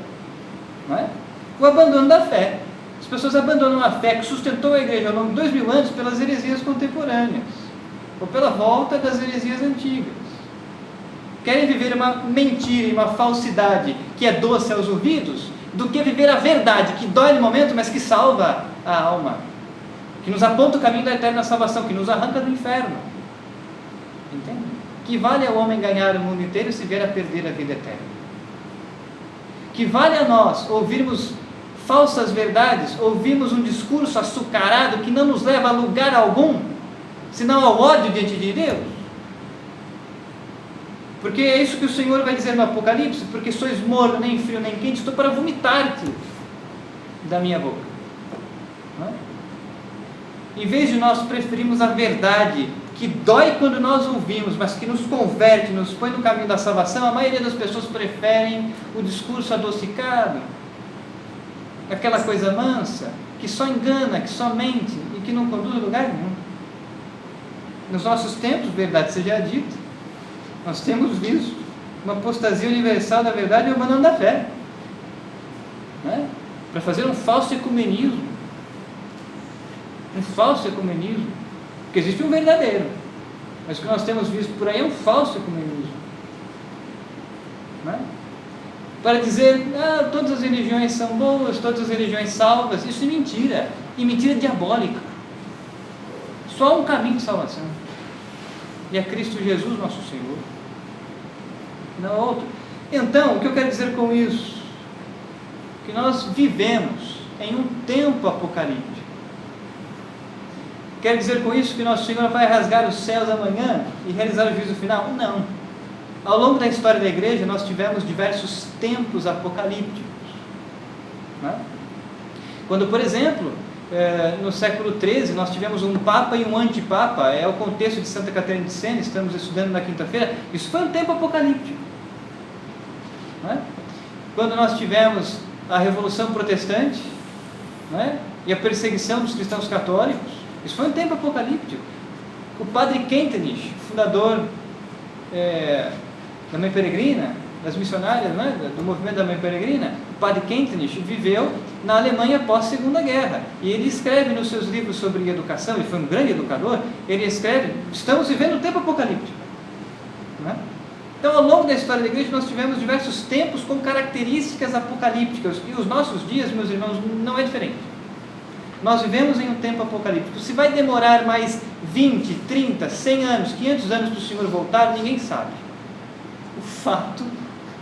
Não é? O abandono da fé. As pessoas abandonam a fé que sustentou a igreja ao longo de 2000 anos pelas heresias contemporâneas, ou pela volta das heresias antigas. Querem viver uma mentira e uma falsidade que é doce aos ouvidos, do que viver a verdade, que dói no momento, mas que salva a alma, que nos aponta o caminho da eterna salvação, que nos arranca do inferno. Entende? Que vale ao homem ganhar o mundo inteiro se vier a perder a vida eterna. Que vale a nós ouvirmos falsas verdades, ouvirmos um discurso açucarado que não nos leva a lugar algum, senão ao ódio diante de Deus. Porque é isso que o Senhor vai dizer no Apocalipse: porque sois morno, nem frio, nem quente, estou para vomitar-te da minha boca. Não é? Em vez de nós preferirmos a verdade, que dói quando nós ouvimos, mas que nos converte, nos põe no caminho da salvação, a maioria das pessoas preferem o discurso adocicado, aquela coisa mansa, que só engana, que só mente e que não conduz a lugar nenhum. Nos nossos tempos, verdade seja dita, nós temos visto uma apostasia universal da verdade e o abandono da fé, né? Para fazer um falso ecumenismo. Um falso ecumenismo. Porque existe um verdadeiro, mas o que nós temos visto por aí é um falso ecumenismo. Né? Para dizer, todas as religiões são boas, todas as religiões salvas, isso é mentira, e mentira diabólica. Só há um caminho de salvação, e é Cristo Jesus nosso Senhor, não outro. Então, o que eu quero dizer com isso? Que nós vivemos em um tempo apocalíptico. Quer dizer com isso que nosso Senhor vai rasgar os céus amanhã e realizar o juízo final? Não. Ao longo da história da igreja, nós tivemos diversos tempos apocalípticos. Né? Quando, por exemplo, no século XIII, nós tivemos um Papa e um antipapa, é o contexto de Santa Catarina de Sena, estamos estudando na quinta-feira, isso foi um tempo apocalíptico. Né? Quando nós tivemos a Revolução Protestante, né? E a perseguição dos cristãos católicos, isso foi um tempo apocalíptico. O padre Kentenich, fundador da Mãe Peregrina, das missionárias, né, do movimento da Mãe Peregrina, o padre Kentenich viveu na Alemanha pós-Segunda Guerra. E ele escreve nos seus livros sobre educação, ele foi um grande educador, ele escreve, estamos vivendo um tempo apocalíptico. Né? Então, ao longo da história da igreja, nós tivemos diversos tempos com características apocalípticas. E os nossos dias, meus irmãos, não é diferente. Nós vivemos em um tempo apocalíptico. Se vai demorar mais 20, 30, 100 anos, 500 anos para o Senhor voltar, ninguém sabe. O fato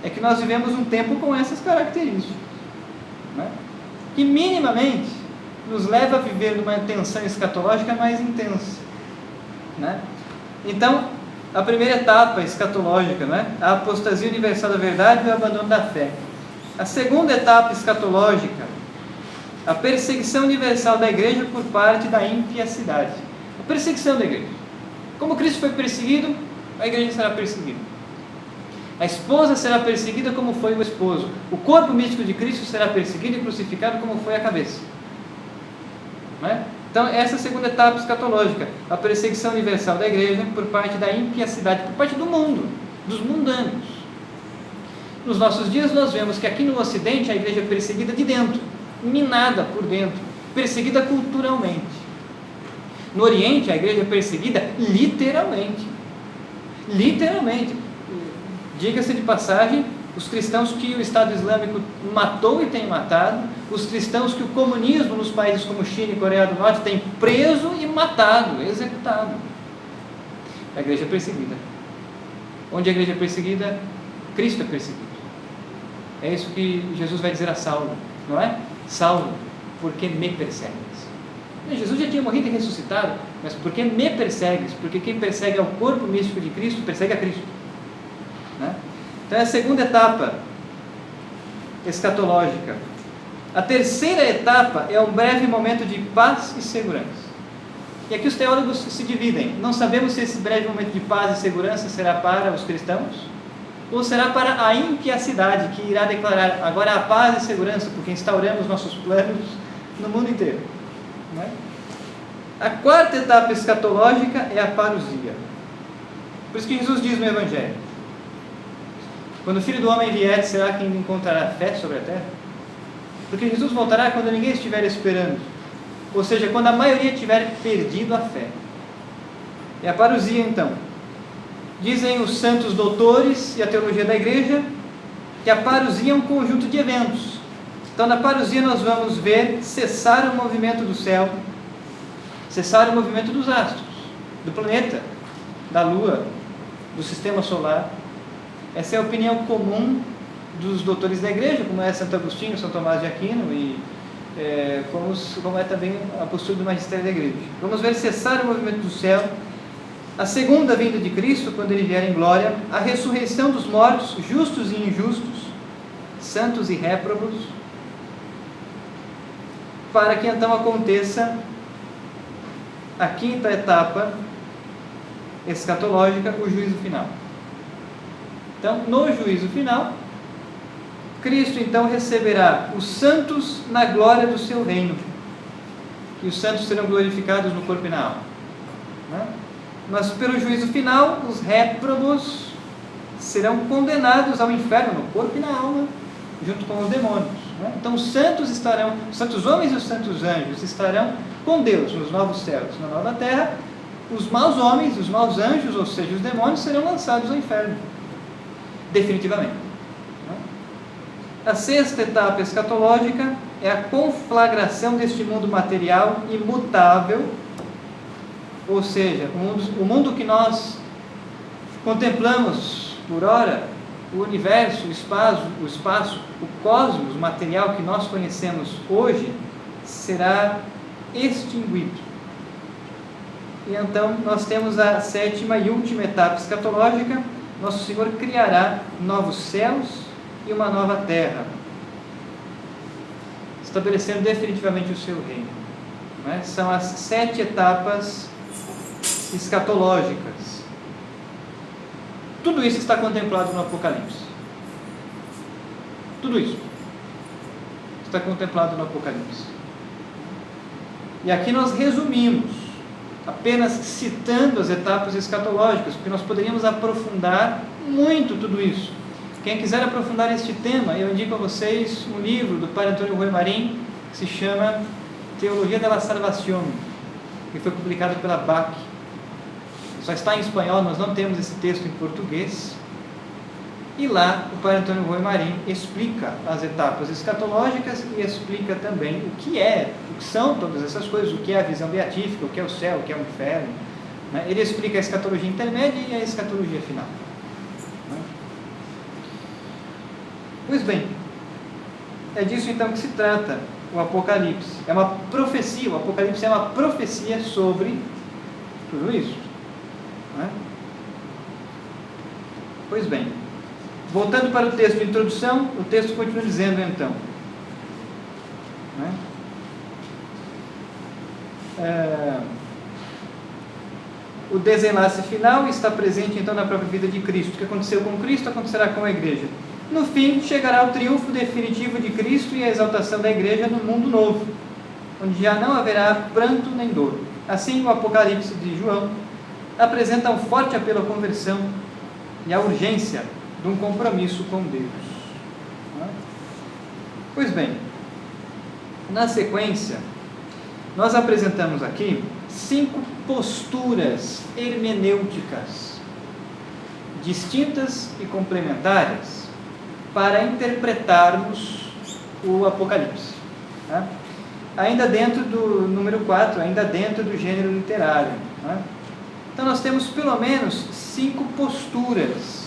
é que nós vivemos um tempo com essas características, né? Que minimamente nos leva a viver numa tensão escatológica mais intensa, né? Então, a primeira etapa escatológica, né? A apostasia universal da verdade e o abandono da fé. A segunda etapa escatológica, a perseguição universal da igreja por parte da impiecidade. A perseguição da igreja. Como Cristo foi perseguido, a igreja será perseguida. A esposa será perseguida como foi o esposo. O corpo místico de Cristo será perseguido e crucificado como foi a cabeça. Não é? Então, essa é a segunda etapa escatológica. A perseguição universal da igreja por parte da impiecidade, por parte do mundo, dos mundanos. Nos nossos dias nós vemos que aqui no Ocidente a igreja é perseguida de dentro, minada por dentro, perseguida culturalmente. No Oriente a igreja é perseguida literalmente. Literalmente. Diga-se de passagem, os cristãos que o Estado Islâmico matou e tem matado, os cristãos que o comunismo nos países como China e Coreia do Norte tem preso e matado, executado. A igreja é perseguida. Onde a igreja é perseguida, Cristo é perseguido. É isso que Jesus vai dizer a Saulo, não é? Saulo, por que me persegues? Jesus já tinha morrido e ressuscitado, mas por que me persegues? Porque quem persegue é o corpo místico de Cristo, persegue a Cristo. Né? Então é a segunda etapa escatológica. A terceira etapa é um breve momento de paz e segurança. E aqui os teólogos se dividem. Não sabemos se esse breve momento de paz e segurança será para os cristãos ou será para a ímpia cidade, que irá declarar agora a paz e segurança, porque instauramos nossos planos no mundo inteiro? Não é? A quarta etapa escatológica é a parousia. Por isso que Jesus diz no Evangelho: quando o Filho do Homem vier, será que ainda encontrará fé sobre a terra? Porque Jesus voltará quando ninguém estiver esperando, ou seja, quando a maioria tiver perdido a fé. É a parousia, então. Dizem os santos doutores e a teologia da igreja que a parousia é um conjunto de eventos. Então, na parousia nós vamos ver cessar o movimento do céu, cessar o movimento dos astros, do planeta, da lua, do sistema solar. Essa é a opinião comum dos doutores da igreja, como é Santo Agostinho, São Tomás de Aquino e como é também a postura do magistério da igreja. Vamos ver cessar o movimento do céu, a segunda vinda de Cristo, quando Ele vier em glória, a ressurreição dos mortos, justos e injustos, santos e réprobos, para que então aconteça a quinta etapa escatológica, o juízo final. Então, no juízo final, Cristo então receberá os santos na glória do seu reino, e os santos serão glorificados no corpo e na alma, né? Mas pelo juízo final, os réprobos serão condenados ao inferno no corpo e na alma, junto com os demônios, né? Então os santos homens e os santos anjos estarão com Deus nos novos céus, na nova terra. Os maus homens, os maus anjos, ou seja, os demônios, serão lançados ao inferno, definitivamente. A sexta etapa escatológica é a conflagração deste mundo material imutável, ou seja, o mundo que nós contemplamos por ora, o universo, o espaço, o cosmos, o material que nós conhecemos hoje, será extinguido. E então nós temos a sétima e última etapa escatológica. Nosso Senhor criará novos céus e uma nova terra, estabelecendo definitivamente o seu reino, né? São as 7 etapas escatológicas. Tudo isso está contemplado no Apocalipse. Tudo isso está contemplado no Apocalipse. E aqui nós resumimos, apenas citando as etapas escatológicas, porque nós poderíamos aprofundar muito tudo isso. Quem quiser aprofundar este tema, eu indico a vocês um livro do Padre Antônio Ruy Marín, que se chama Teologia della Salvazione, que foi publicado pela BAC. Só está em espanhol, nós não temos esse texto em português. E lá o Padre Antônio Ruy Marín explica as etapas escatológicas e explica também o que são todas essas coisas, o que é a visão beatífica, o que é o céu, o que é o inferno, né? Ele explica a escatologia intermédia e a escatologia final, né? Pois bem, é disso então que se trata o Apocalipse. É uma profecia, o Apocalipse é uma profecia sobre tudo isso, né? Pois bem, voltando para o texto de introdução, o texto continua dizendo então, né? O desenlace final está presente então na própria vida de Cristo. O que aconteceu com Cristo acontecerá com a igreja. No fim, chegará o triunfo definitivo de Cristo e a exaltação da igreja no mundo novo, onde já não haverá pranto nem dor. Assim, o Apocalipse de João apresenta um forte apelo à conversão e à urgência de um compromisso com Deus. Pois bem, na sequência, nós apresentamos aqui 5 posturas hermenêuticas distintas e complementares para interpretarmos o Apocalipse, tá? Ainda dentro do número 4, ainda dentro do gênero literário, tá? Então nós temos pelo menos 5 posturas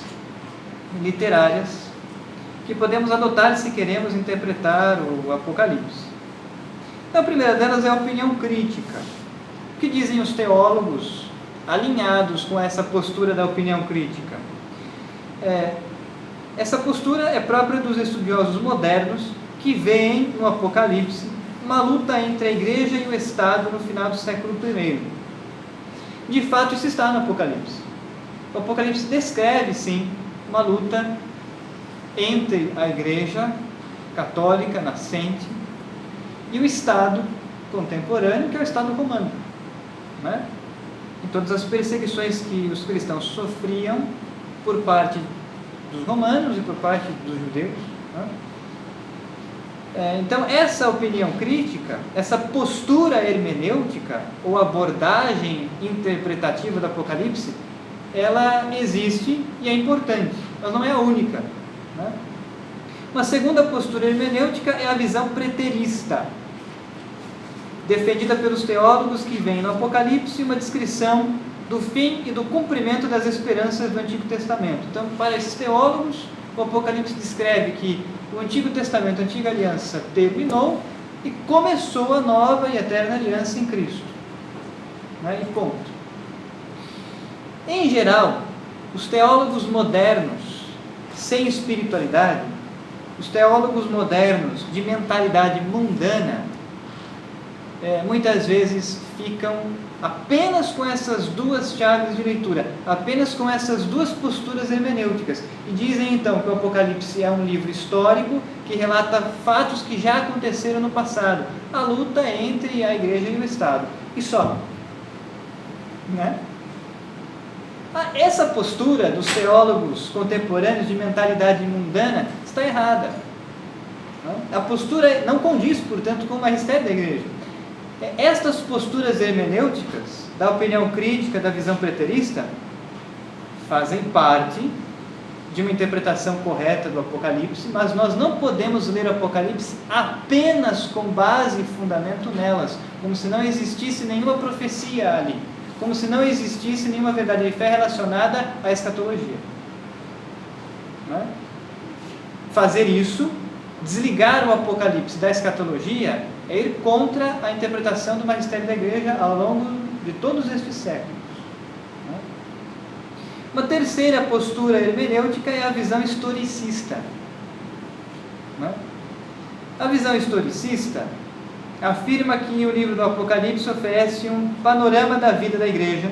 literárias que podemos adotar se queremos interpretar o Apocalipse. Então, a primeira delas é a opinião crítica. O que dizem os teólogos alinhados com essa postura da opinião crítica? Essa postura é própria dos estudiosos modernos que veem no Apocalipse uma luta entre a igreja e o Estado no final do século I. De fato, isso está no Apocalipse. O Apocalipse descreve, sim, uma luta entre a Igreja católica nascente e o Estado contemporâneo, que é o Estado romano, né? Em todas as perseguições que os cristãos sofriam por parte dos romanos e por parte dos judeus, né? Então, essa opinião crítica, essa postura hermenêutica ou abordagem interpretativa do Apocalipse, ela existe e é importante, mas não é a única, né? Uma segunda postura hermenêutica é a visão preterista, defendida pelos teólogos que veem no Apocalipse uma descrição do fim e do cumprimento das esperanças do Antigo Testamento. Então, para esses teólogos, o Apocalipse descreve que o Antigo Testamento, a Antiga Aliança, terminou e começou a nova e eterna aliança em Cristo, né? E ponto. Em geral, os teólogos modernos, sem espiritualidade, os teólogos modernos de mentalidade mundana, muitas vezes ficam apenas com essas duas chaves de leitura, apenas com essas duas posturas hermenêuticas, e dizem então que o Apocalipse é um livro histórico que relata fatos que já aconteceram no passado, a luta entre a Igreja e o Estado, e só, né? Essa postura dos teólogos contemporâneos de mentalidade mundana está errada. A postura não condiz, portanto, com o magistério da Igreja. Estas posturas hermenêuticas, da opinião crítica, da visão preterista, fazem parte de uma interpretação correta do Apocalipse, mas nós não podemos ler o Apocalipse apenas com base e fundamento nelas, como se não existisse nenhuma profecia ali, como se não existisse nenhuma verdade de fé relacionada à escatologia, né? Fazer isso, desligar o Apocalipse da escatologia, é ir contra a interpretação do magistério da Igreja ao longo de todos estes séculos, né? Uma terceira postura hermenêutica é a visão historicista, né? A visão historicista afirma que o livro do Apocalipse oferece um panorama da vida da Igreja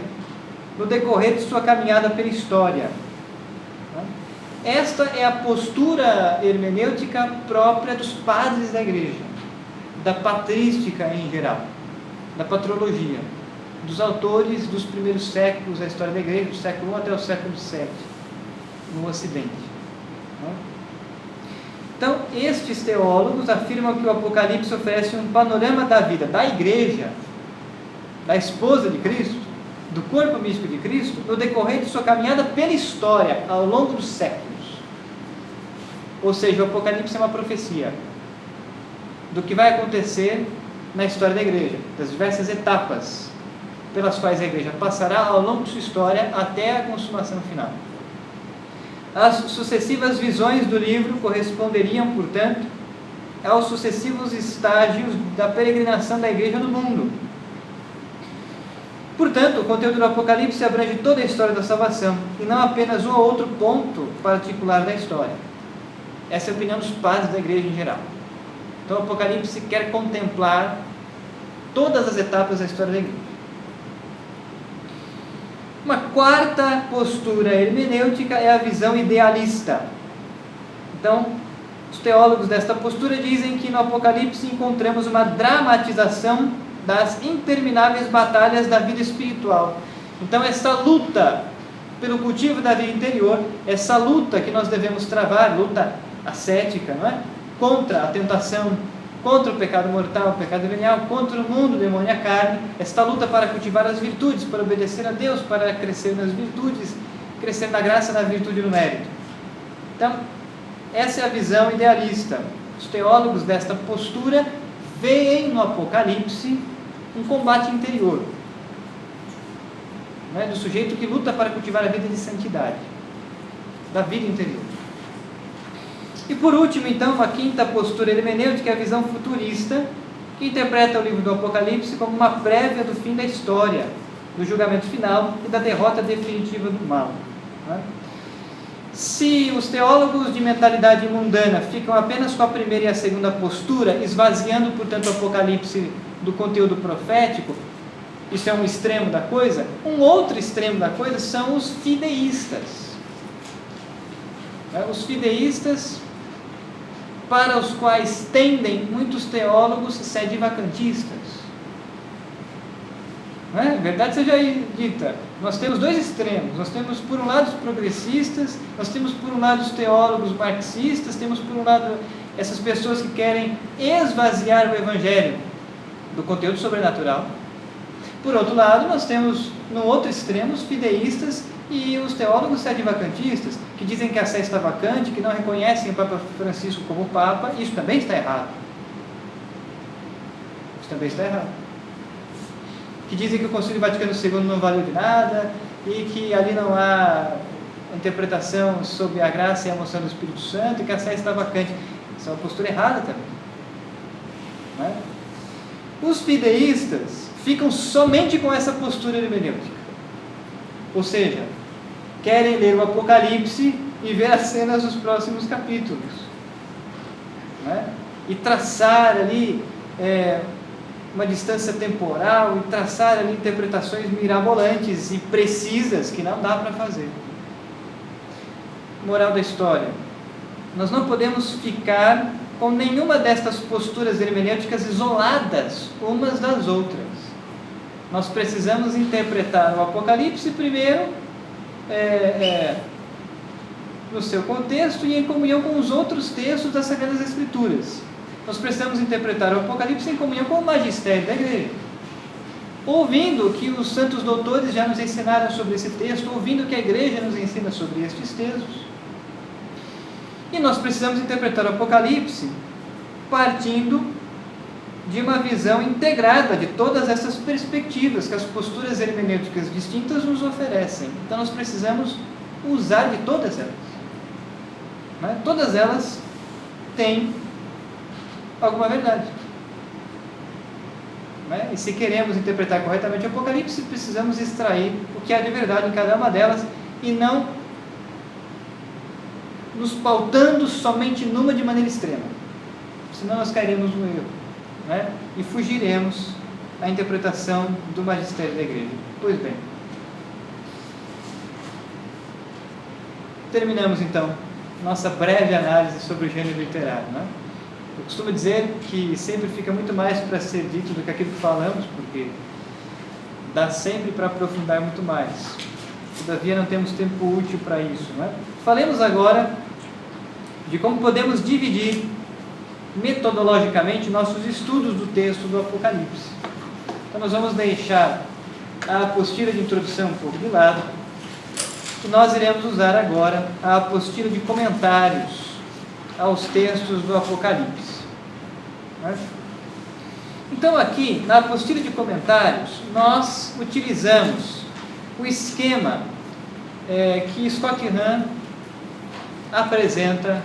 no decorrer de sua caminhada pela história. Esta é a postura hermenêutica própria dos padres da Igreja, da patrística em geral, da patrologia, dos autores dos primeiros séculos da história da Igreja, do século I até o século VII, no Ocidente. Então, estes teólogos afirmam que o Apocalipse oferece um panorama da vida da Igreja, da esposa de Cristo, do corpo místico de Cristo, no decorrer de sua caminhada pela história, ao longo dos séculos. Ou seja, o Apocalipse é uma profecia do que vai acontecer na história da Igreja, das diversas etapas pelas quais a Igreja passará ao longo de sua história até a consumação final. As sucessivas visões do livro corresponderiam, portanto, aos sucessivos estágios da peregrinação da Igreja no mundo. Portanto, o conteúdo do Apocalipse abrange toda a história da salvação, e não apenas um ou outro ponto particular da história. Essa é a opinião dos padres da Igreja em geral. Então, o Apocalipse quer contemplar todas as etapas da história da Igreja. Uma quarta postura hermenêutica é a visão idealista. Então, os teólogos desta postura dizem que no Apocalipse encontramos uma dramatização das intermináveis batalhas da vida espiritual. Então, essa luta pelo cultivo da vida interior, essa luta que nós devemos travar, luta ascética, não é? Contra a tentação, contra o pecado mortal, o pecado venial, contra o mundo, o demônio e a carne, esta luta para cultivar as virtudes, para obedecer a Deus, para crescer nas virtudes, crescer na graça, na virtude e no mérito. Então, essa é a visão idealista. Os teólogos desta postura veem no Apocalipse um combate interior, né, do sujeito que luta para cultivar a vida de santidade, da vida interior. E por último, então, uma quinta postura hermenêutica é a visão futurista, que interpreta o livro do Apocalipse como uma prévia do fim da história, do julgamento final e da derrota definitiva do mal, né? Se os teólogos de mentalidade mundana ficam apenas com a primeira e a segunda postura, esvaziando, portanto, o Apocalipse do conteúdo profético, isso é um extremo da coisa. Um outro extremo da coisa são os fideístas. Os fideístas, para os quais tendem muitos teólogos sedivacantistas. Verdade seja dita, nós temos dois extremos. Nós temos por um lado os progressistas, nós temos por um lado os teólogos marxistas, temos por um lado essas pessoas que querem esvaziar o Evangelho do conteúdo sobrenatural. Por outro lado, nós temos no outro extremo os fideístas e os teólogos sedivacantistas, que dizem que a sé está vacante, que não reconhecem o Papa Francisco como Papa. Isso também está errado. Isso também está errado. Que dizem que o Concílio Vaticano II não valeu de nada e que ali não há interpretação sobre a graça e a moção do Espírito Santo e que a sé está vacante. Isso é uma postura errada também. Não é? Os fideístas ficam somente com essa postura hermenêutica. Ou seja, querem ler o Apocalipse e ver as cenas dos próximos capítulos. Não é? E traçar ali uma distância temporal e traçar ali interpretações mirabolantes e precisas que não dá para fazer. Moral da história: nós não podemos ficar com nenhuma destas posturas hermenêuticas isoladas umas das outras. Nós precisamos interpretar o Apocalipse primeiro no seu contexto e em comunhão com os outros textos das Sagradas Escrituras. Nós precisamos interpretar o Apocalipse em comunhão com o magistério da igreja, ouvindo o que os santos doutores já nos ensinaram sobre esse texto, ouvindo o que a igreja nos ensina sobre estes textos. E nós precisamos interpretar o Apocalipse partindo de uma visão integrada de todas essas perspectivas que as posturas hermenêuticas distintas nos oferecem. Então nós precisamos usar de todas elas. Né? Todas elas têm alguma verdade. Né? E se queremos interpretar corretamente o Apocalipse, precisamos extrair o que há de verdade em cada uma delas e não nos pautando somente numa de maneira extrema. Senão nós cairemos no erro, né? E fugiremos à interpretação do magistério da igreja. Pois bem, terminamos então nossa breve análise sobre o gênero literário, né? Eu costumo dizer que sempre fica muito mais para ser dito do que aquilo que falamos, porque dá sempre para aprofundar muito mais. Todavia não temos tempo útil para isso, né? Falemos agora de como podemos dividir metodologicamente nossos estudos do texto do Apocalipse. Então nós vamos deixar a apostila de introdução um pouco de lado e nós iremos usar agora a apostila de comentários aos textos do Apocalipse. Então aqui, na apostila de comentários, nós utilizamos o esquema que Scott Hahn apresenta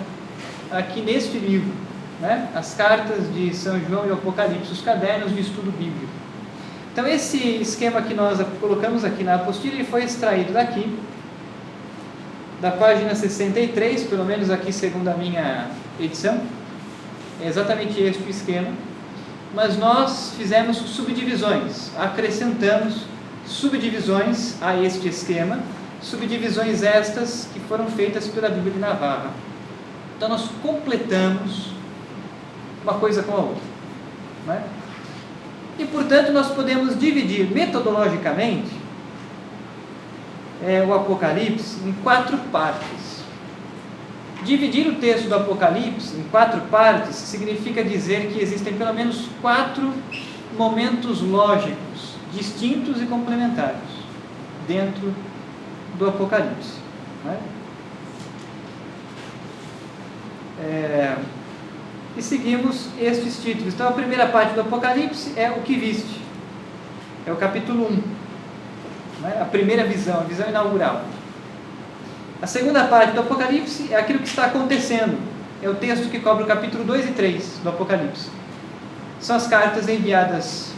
aqui neste livro, né? As cartas de São João e o Apocalipse, os cadernos de estudo bíblico. Então esse esquema que nós colocamos aqui na apostila, ele foi extraído daqui, da página 63, pelo menos aqui segundo a minha edição. É exatamente este o esquema, mas nós fizemos subdivisões, acrescentamos subdivisões a este esquema, subdivisões estas que foram feitas pela Bíblia de Navarra. Então nós completamos uma coisa com a outra, né? E portanto nós podemos dividir metodologicamente o Apocalipse em 4 partes. Dividir o texto do Apocalipse em 4 partes significa dizer que existem pelo menos 4 momentos lógicos, distintos e complementares dentro do Apocalipse, né? E seguimos estes títulos. Então a primeira parte do Apocalipse é o que viste, é o capítulo 1, né? A primeira visão, a visão inaugural. A segunda parte do Apocalipse é aquilo que está acontecendo, é o texto que cobre o capítulo 2 e 3 do Apocalipse. São as cartas enviadas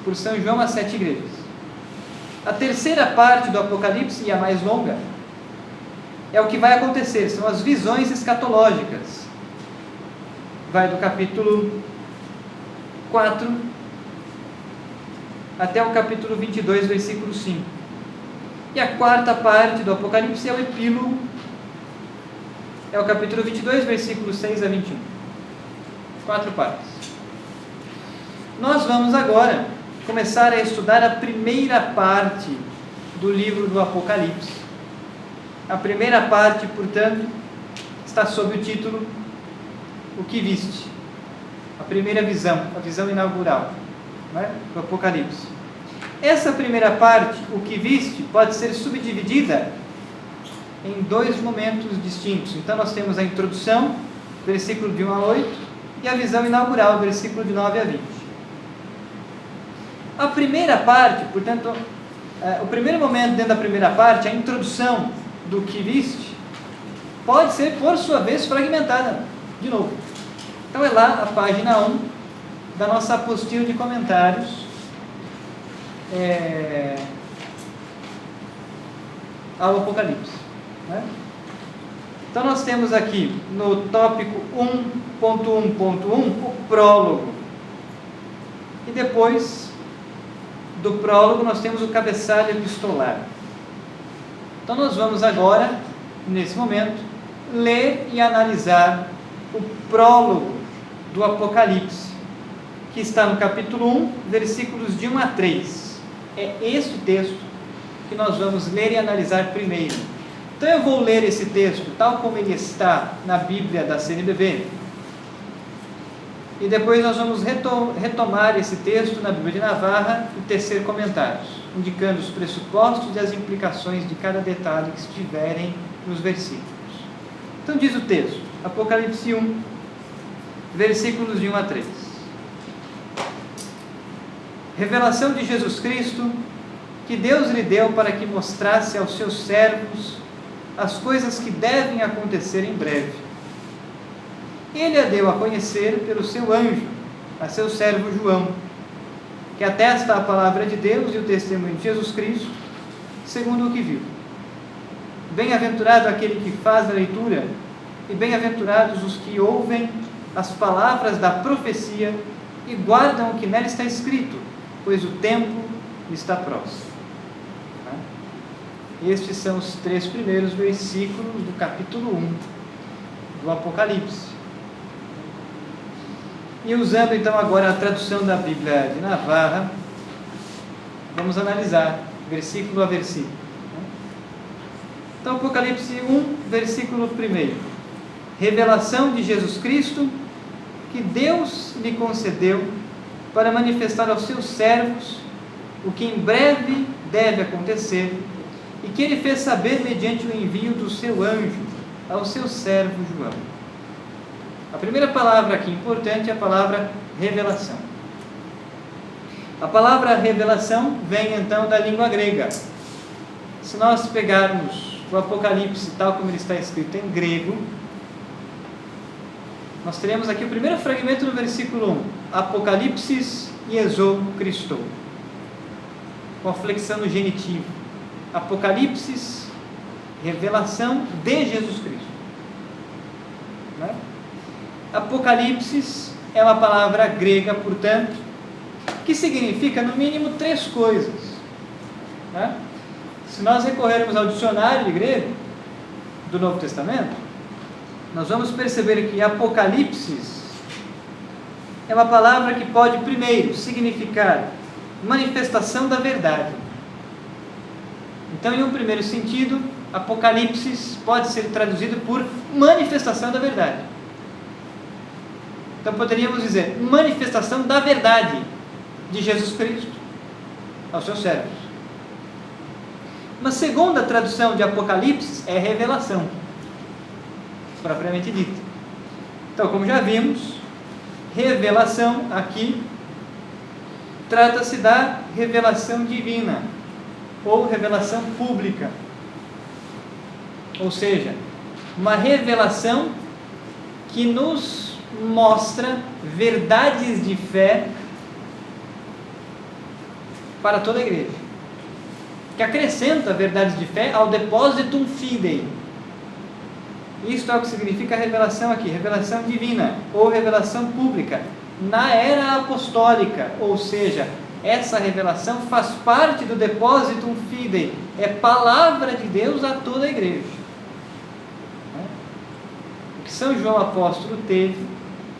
por São João às 7 igrejas. A terceira parte do Apocalipse, e a mais longa, é o que vai acontecer, são as visões escatológicas. Vai do capítulo 4 até o capítulo 22, versículo 5. E a quarta parte do Apocalipse é o epílogo, é o capítulo 22, versículos 6 a 21. 4 partes. Nós vamos agora começar a estudar a primeira parte do livro do Apocalipse. A primeira parte, portanto, está sob o título O que viste? A primeira visão, a visão inaugural, né, do Apocalipse. Essa primeira parte, o que viste, pode ser subdividida em 2 momentos distintos. Então nós temos a introdução, versículo de 1 a 8, e a visão inaugural, versículo de 9 a 20. A primeira parte, portanto, o primeiro momento dentro da primeira parte, a introdução do que viste, pode ser, por sua vez, fragmentada, de novo. Então é lá a página 1 da nossa apostila de comentários ao Apocalipse, né? Então nós temos aqui no tópico 1.1.1 o prólogo, e depois do prólogo nós temos o cabeçalho epistolar. Então nós vamos agora, nesse momento, ler e analisar o prólogo do Apocalipse, que está no capítulo 1, versículos de 1 a 3. É esse o texto que nós vamos ler e analisar primeiro. Então eu vou ler esse texto tal como ele está na Bíblia da CNBB, e depois nós vamos retomar esse texto na Bíblia de Navarra e tecer comentários, indicando os pressupostos e as implicações de cada detalhe que estiverem nos versículos. Então diz o texto, Apocalipse 1, versículos de 1 a 3. Revelação de Jesus Cristo, que Deus lhe deu para que mostrasse aos seus servos as coisas que devem acontecer em breve. Ele a deu a conhecer pelo seu anjo, a seu servo João, que atesta a palavra de Deus e o testemunho de Jesus Cristo, segundo o que viu. Bem-aventurado aquele que faz a leitura, e bem-aventurados os que ouvem as palavras da profecia e guardam o que nela está escrito, pois o tempo está próximo. Estes são os 3 primeiros versículos do capítulo 1 do Apocalipse. E usando então agora a tradução da Bíblia de Navarra, vamos analisar versículo a versículo. Então, Apocalipse 1, versículo 1. Revelação de Jesus Cristo, que Deus lhe concedeu para manifestar aos seus servos o que em breve deve acontecer, e que ele fez saber mediante o envio do seu anjo ao seu servo João. A primeira palavra aqui importante é a palavra revelação. A palavra revelação vem então da língua grega. Se nós pegarmos o Apocalipse tal como ele está escrito em grego, nós teremos aqui o primeiro fragmento do versículo 1, Apocalipsis Iesou Christou, com a flexão no genitivo. Apocalipse, revelação de Jesus Cristo, né? Apocalipse é uma palavra grega, portanto, que significa no mínimo 3 coisas, né? Se nós recorrermos ao dicionário de grego do Novo Testamento, nós vamos perceber que Apocalipse é uma palavra que pode primeiro significar manifestação da verdade. Então, em um primeiro sentido, Apocalipse pode ser traduzido por manifestação da verdade. Então poderíamos dizer, manifestação da verdade de Jesus Cristo aos seus servos. Uma segunda tradução de Apocalipse é revelação, propriamente dita. Então, como já vimos, revelação aqui trata-se da revelação divina, ou revelação pública. Ou seja, uma revelação que nos mostra verdades de fé para toda a igreja, que acrescenta verdades de fé ao depositum fidei. Isto é o que significa a revelação aqui, revelação divina, ou revelação pública, na era apostólica, ou seja, essa revelação faz parte do depositum fidei, é palavra de Deus a toda a igreja. que São João Apóstolo teve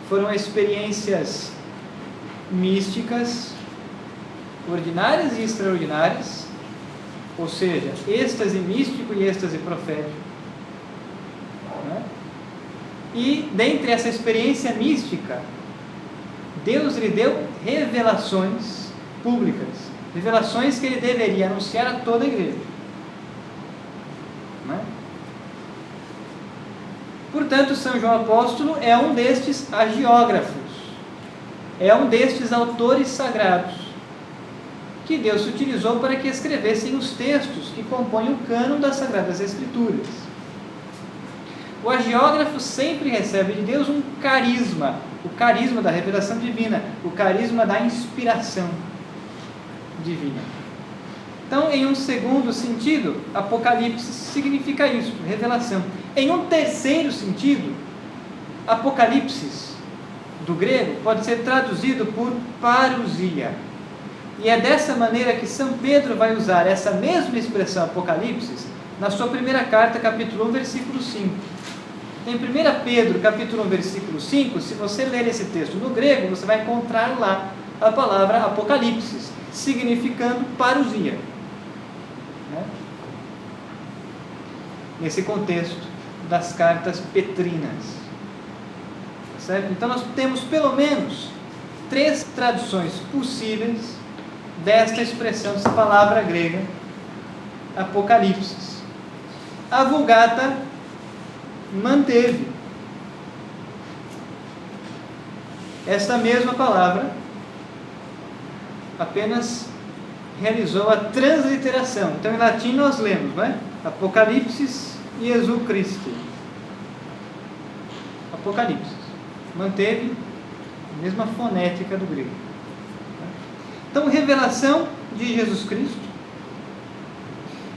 foram experiências místicas, ordinárias e extraordinárias, ou seja, êxtase místico e êxtase profético. Né? E, dentre essa experiência mística, Deus lhe deu revelações públicas, revelações que ele deveria anunciar a toda a igreja. Né? Portanto, São João Apóstolo é um destes agiógrafos, é um destes autores sagrados que Deus utilizou para que escrevessem os textos que compõem o cânon das Sagradas Escrituras. O agiógrafo sempre recebe de Deus um carisma, o carisma da revelação divina, o carisma da inspiração divina. Então, em um segundo sentido, Apocalipse significa isso, revelação. Em um terceiro sentido, Apocalipse, do grego, pode ser traduzido por parousia. E é dessa maneira que São Pedro vai usar essa mesma expressão Apocalipse na sua primeira carta, capítulo 1, versículo 5. Em 1 Pedro, capítulo 1, versículo 5, se você ler esse texto no grego, você vai encontrar lá a palavra Apocalipse, significando parousia. Né? Nesse contexto das cartas petrinas. Certo? Então nós temos pelo menos 3 traduções possíveis desta expressão, dessa palavra grega, Apocalipse. A Vulgata manteve esta mesma palavra, apenas realizou a transliteração. Então, em latim nós lemos, não é? Apocalipse Jesu Christi. Apocalipse. Manteve a mesma fonética do grego. Então, revelação de Jesus Cristo,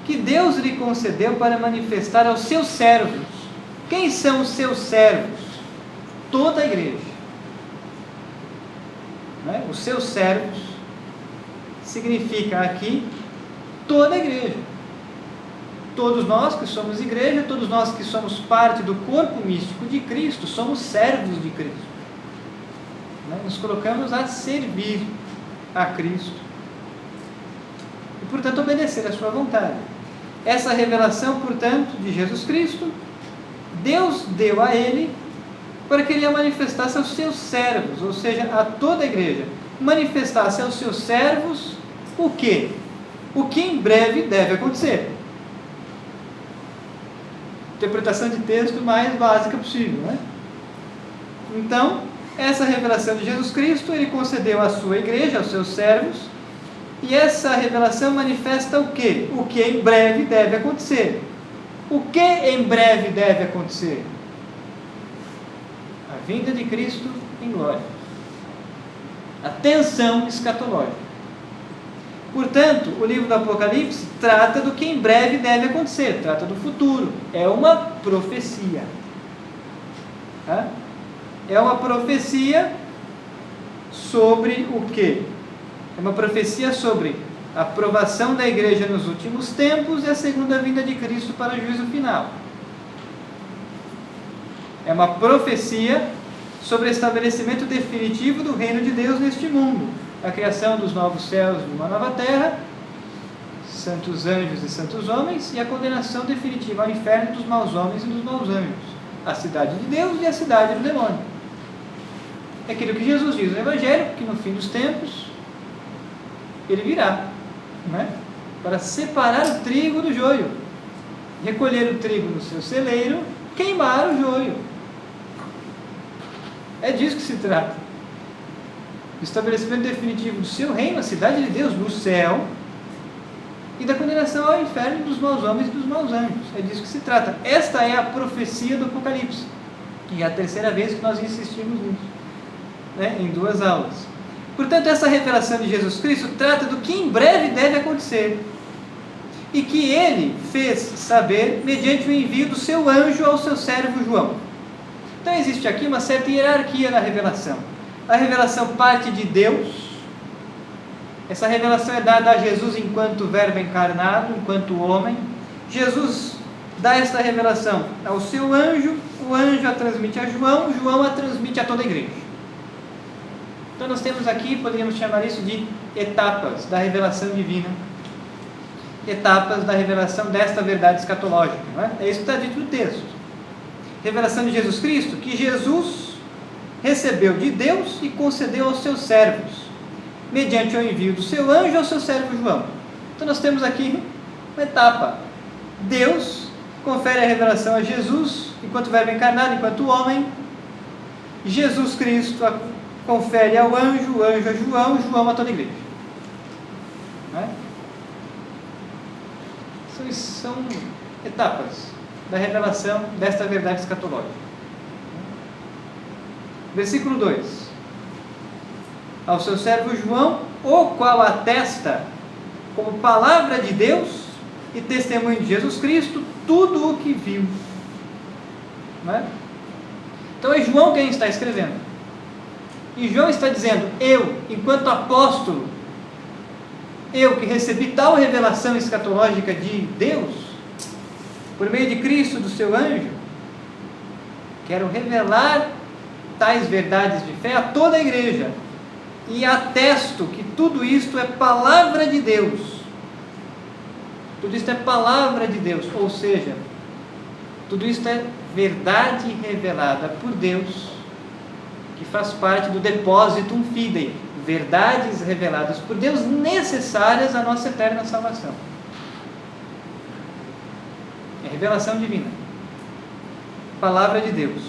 que Deus lhe concedeu para manifestar aos seus servos. Quem são os seus servos? Toda a igreja. Não é? Os seus servos significa aqui toda a igreja. Todos nós que somos igreja, todos nós que somos parte do corpo místico de Cristo, somos servos de Cristo. Nos colocamos a servir a Cristo e, portanto, obedecer à sua vontade. Essa revelação, portanto, de Jesus Cristo, Deus deu a ele para que ele a manifestasse aos seus servos, ou seja, a toda a igreja. Manifestasse aos seus servos o quê? O que em breve deve acontecer. Interpretação de texto mais básica possível, né? Então, essa revelação de Jesus Cristo, ele concedeu à sua igreja, aos seus servos, e essa revelação manifesta o quê? O que em breve deve acontecer. O que em breve deve acontecer? A vinda de Cristo em glória. A tensão escatológica. Portanto, o livro do Apocalipse trata do que em breve deve acontecer, trata do futuro. É uma profecia. Tá? É uma profecia sobre o quê? É uma profecia sobre a aprovação da igreja nos últimos tempos e a segunda vinda de Cristo para o juízo final. É uma profecia sobre o estabelecimento definitivo do reino de Deus neste mundo, a criação dos novos céus e uma nova terra, santos anjos e santos homens, e a condenação definitiva ao inferno dos maus homens e dos maus anjos, a cidade de Deus e a cidade do demônio. É aquilo que Jesus diz no Evangelho, que no fim dos tempos ele virá, né? Para separar o trigo do joio, recolher o trigo no seu celeiro, queimar o joio. É disso que se trata. O estabelecimento definitivo do seu reino, a cidade de Deus no céu, e da condenação ao inferno dos maus homens e dos maus anjos. É disso que se trata. Esta é a profecia do Apocalipse. E é a terceira vez que nós insistimos nisso, né? Em 2 aulas. Portanto, essa revelação de Jesus Cristo trata do que em breve deve acontecer. E que ele fez saber mediante o envio do seu anjo ao seu servo João. Então existe aqui uma certa hierarquia na revelação. A revelação parte de Deus. Essa revelação é dada a Jesus enquanto verbo encarnado, enquanto homem. Jesus dá esta revelação ao seu anjo. o anjo a transmite a João, João a transmite a toda a igreja. Então nós temos aqui, poderíamos chamar isso de etapas da revelação divina, etapas da revelação desta verdade escatológica, não é? É isso que está dito no texto. Revelação de Jesus Cristo, que Jesus recebeu de Deus e concedeu aos seus servos, mediante o envio do seu anjo ao seu servo João. Então nós temos aqui uma etapa. Deus confere a revelação a Jesus, enquanto verbo encarnado, enquanto homem. Jesus Cristo confere ao anjo, o anjo a João, João a toda a igreja. Não é? São etapas da revelação desta verdade escatológica. Versículo 2: ao seu servo João, o qual atesta como palavra de Deus e testemunho de Jesus Cristo tudo o que viu. Não é? Então é João quem está escrevendo. E João está dizendo: eu, enquanto apóstolo, eu que recebi tal revelação escatológica de Deus, por meio de Cristo, do seu anjo, quero revelar tais verdades de fé a toda a igreja, e atesto que tudo isto é palavra de Deus. Tudo isto é palavra de Deus, ou seja, tudo isto é verdade revelada por Deus, que faz parte do depositum fidei, verdades reveladas por Deus necessárias à nossa eterna salvação. É revelação divina, palavra de Deus.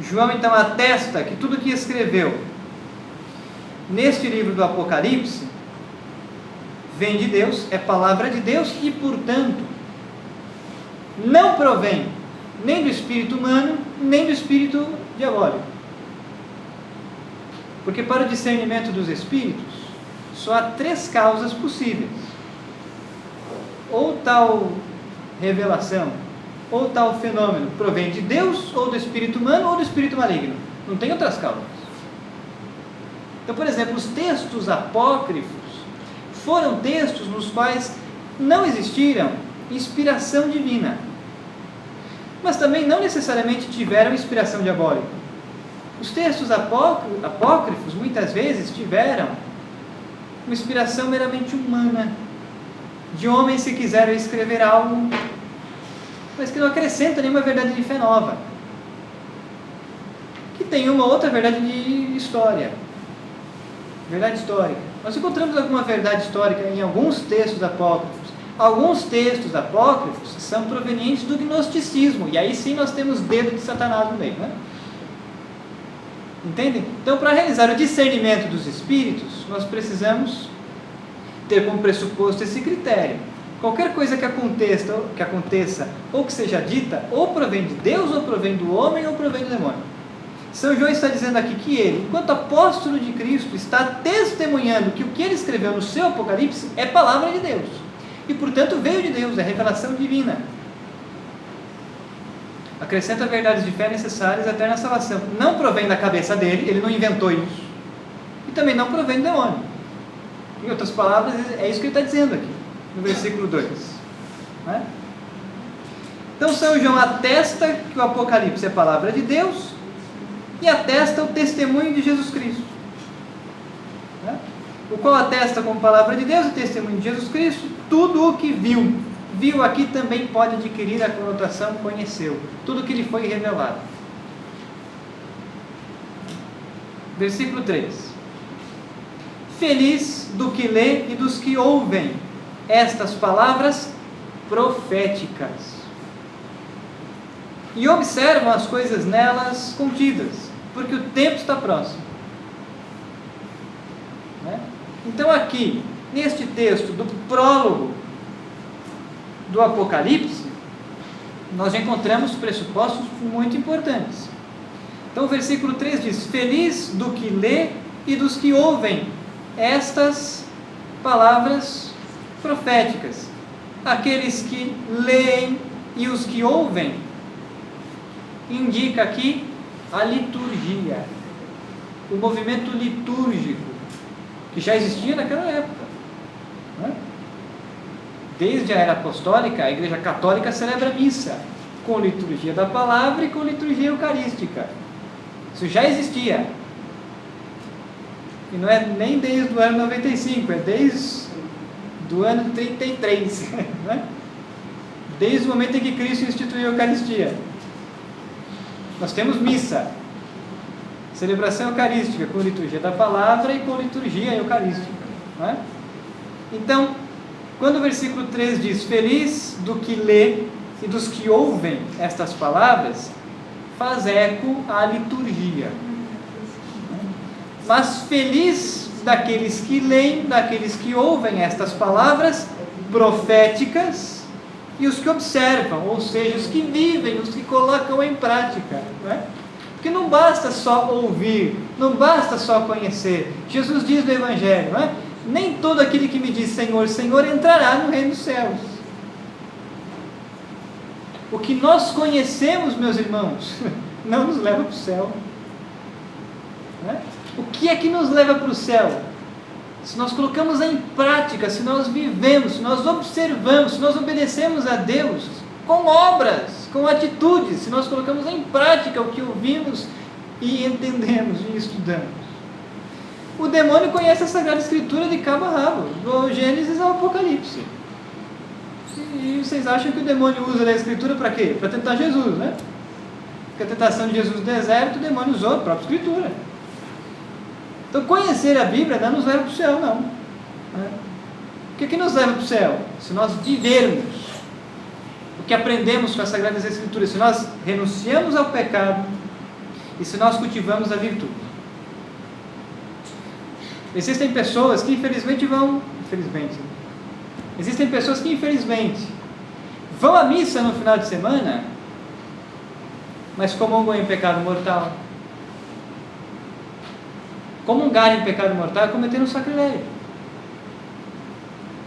João então atesta que tudo que escreveu neste livro do Apocalipse vem de Deus, é palavra de Deus e, portanto, não provém nem do espírito humano, nem do espírito diabólico. Porque para o discernimento dos espíritos, só há 3 causas possíveis. Ou tal revelação, ou tal fenômeno provém de Deus, ou do espírito humano, ou do espírito maligno. Não tem outras causas. Então, por exemplo, os textos apócrifos foram textos nos quais não existiram inspiração divina, mas também não necessariamente tiveram inspiração diabólica. Os textos apócrifos muitas vezes tiveram uma inspiração meramente humana, de homens que quiseram escrever algo, mas que não acrescenta nenhuma verdade de fé nova, que tem uma outra verdade de história, verdade histórica. Nós encontramos alguma verdade histórica em alguns textos apócrifos. Alguns textos apócrifos são provenientes do gnosticismo, e aí sim nós temos dedo de Satanás no meio, né? Entendem? Então, para realizar o discernimento dos espíritos, nós precisamos ter como pressuposto esse critério. Qualquer coisa que aconteça ou que seja dita, ou provém de Deus, ou provém do homem, ou provém do demônio. São João está dizendo aqui que ele, enquanto apóstolo de Cristo, está testemunhando que o que ele escreveu no seu Apocalipse é palavra de Deus. E, portanto, veio de Deus, é revelação divina. Acrescenta verdades de fé necessárias à eterna salvação. Não provém da cabeça dele, ele não inventou isso. E também não provém do demônio. Em outras palavras, é isso que ele está dizendo aqui, no versículo 2. Não é? Então, São João atesta que o Apocalipse é palavra de Deus e atesta o testemunho de Jesus Cristo. Não é? O qual atesta como palavra de Deus e testemunho de Jesus Cristo tudo o que viu. Viu aqui também pode adquirir a conotação conheceu. Tudo o que lhe foi revelado. Versículo 3. Feliz do que lê e dos que ouvem estas palavras proféticas e observam as coisas nelas contidas, porque o tempo está próximo. Né? Então aqui, neste texto do prólogo do Apocalipse, nós encontramos pressupostos muito importantes. Então o versículo 3 diz: feliz do que lê e dos que ouvem estas palavras proféticas. Aqueles que leem e os que ouvem, indica aqui a liturgia, o movimento litúrgico, que já existia naquela época. Né? Desde a era apostólica, a Igreja Católica celebra a missa. com liturgia da palavra e com liturgia eucarística. Isso já existia. E não é nem desde o ano 95, é desde o ano 33, né? Desde o momento em que Cristo instituiu a Eucaristia. Nós temos missa, celebração eucarística com liturgia da palavra e com liturgia eucarística, não é? Então, quando o versículo 3 diz: feliz do que lê e dos que ouvem estas palavras, faz eco à liturgia. Mas feliz daqueles que leem, daqueles que ouvem estas palavras proféticas e os que observam, ou seja, os que vivem, os que colocam em prática, não é? Porque não basta só ouvir, não basta só conhecer. Jesus diz no Evangelho, não é? Nem todo aquele que me diz Senhor, Senhor entrará no reino dos céus. O que nós conhecemos, meus irmãos, não nos leva para o céu. Não é? O que é que nos leva para o céu? Se nós colocamos em prática, se nós vivemos, se nós observamos, se nós obedecemos a Deus com obras, com atitudes, se nós colocamos em prática o que ouvimos e entendemos e estudamos. O demônio conhece a Sagrada Escritura de cabo a rabo, do Gênesis ao Apocalipse. E vocês acham que o demônio usa a Escritura para quê? Para tentar Jesus, né? Porque a tentação de Jesus no deserto, o demônio usou a própria Escritura. Então, conhecer a Bíblia não nos leva para o céu, não. O que nos leva para o céu? Se nós vivermos o que aprendemos com as Sagradas Escrituras, se nós renunciamos ao pecado e se nós cultivamos a virtude. Existem pessoas que infelizmente existem pessoas que infelizmente vão à missa no final de semana, mas comungam em pecado mortal. Comungar em pecado mortal é cometer um sacrilégio.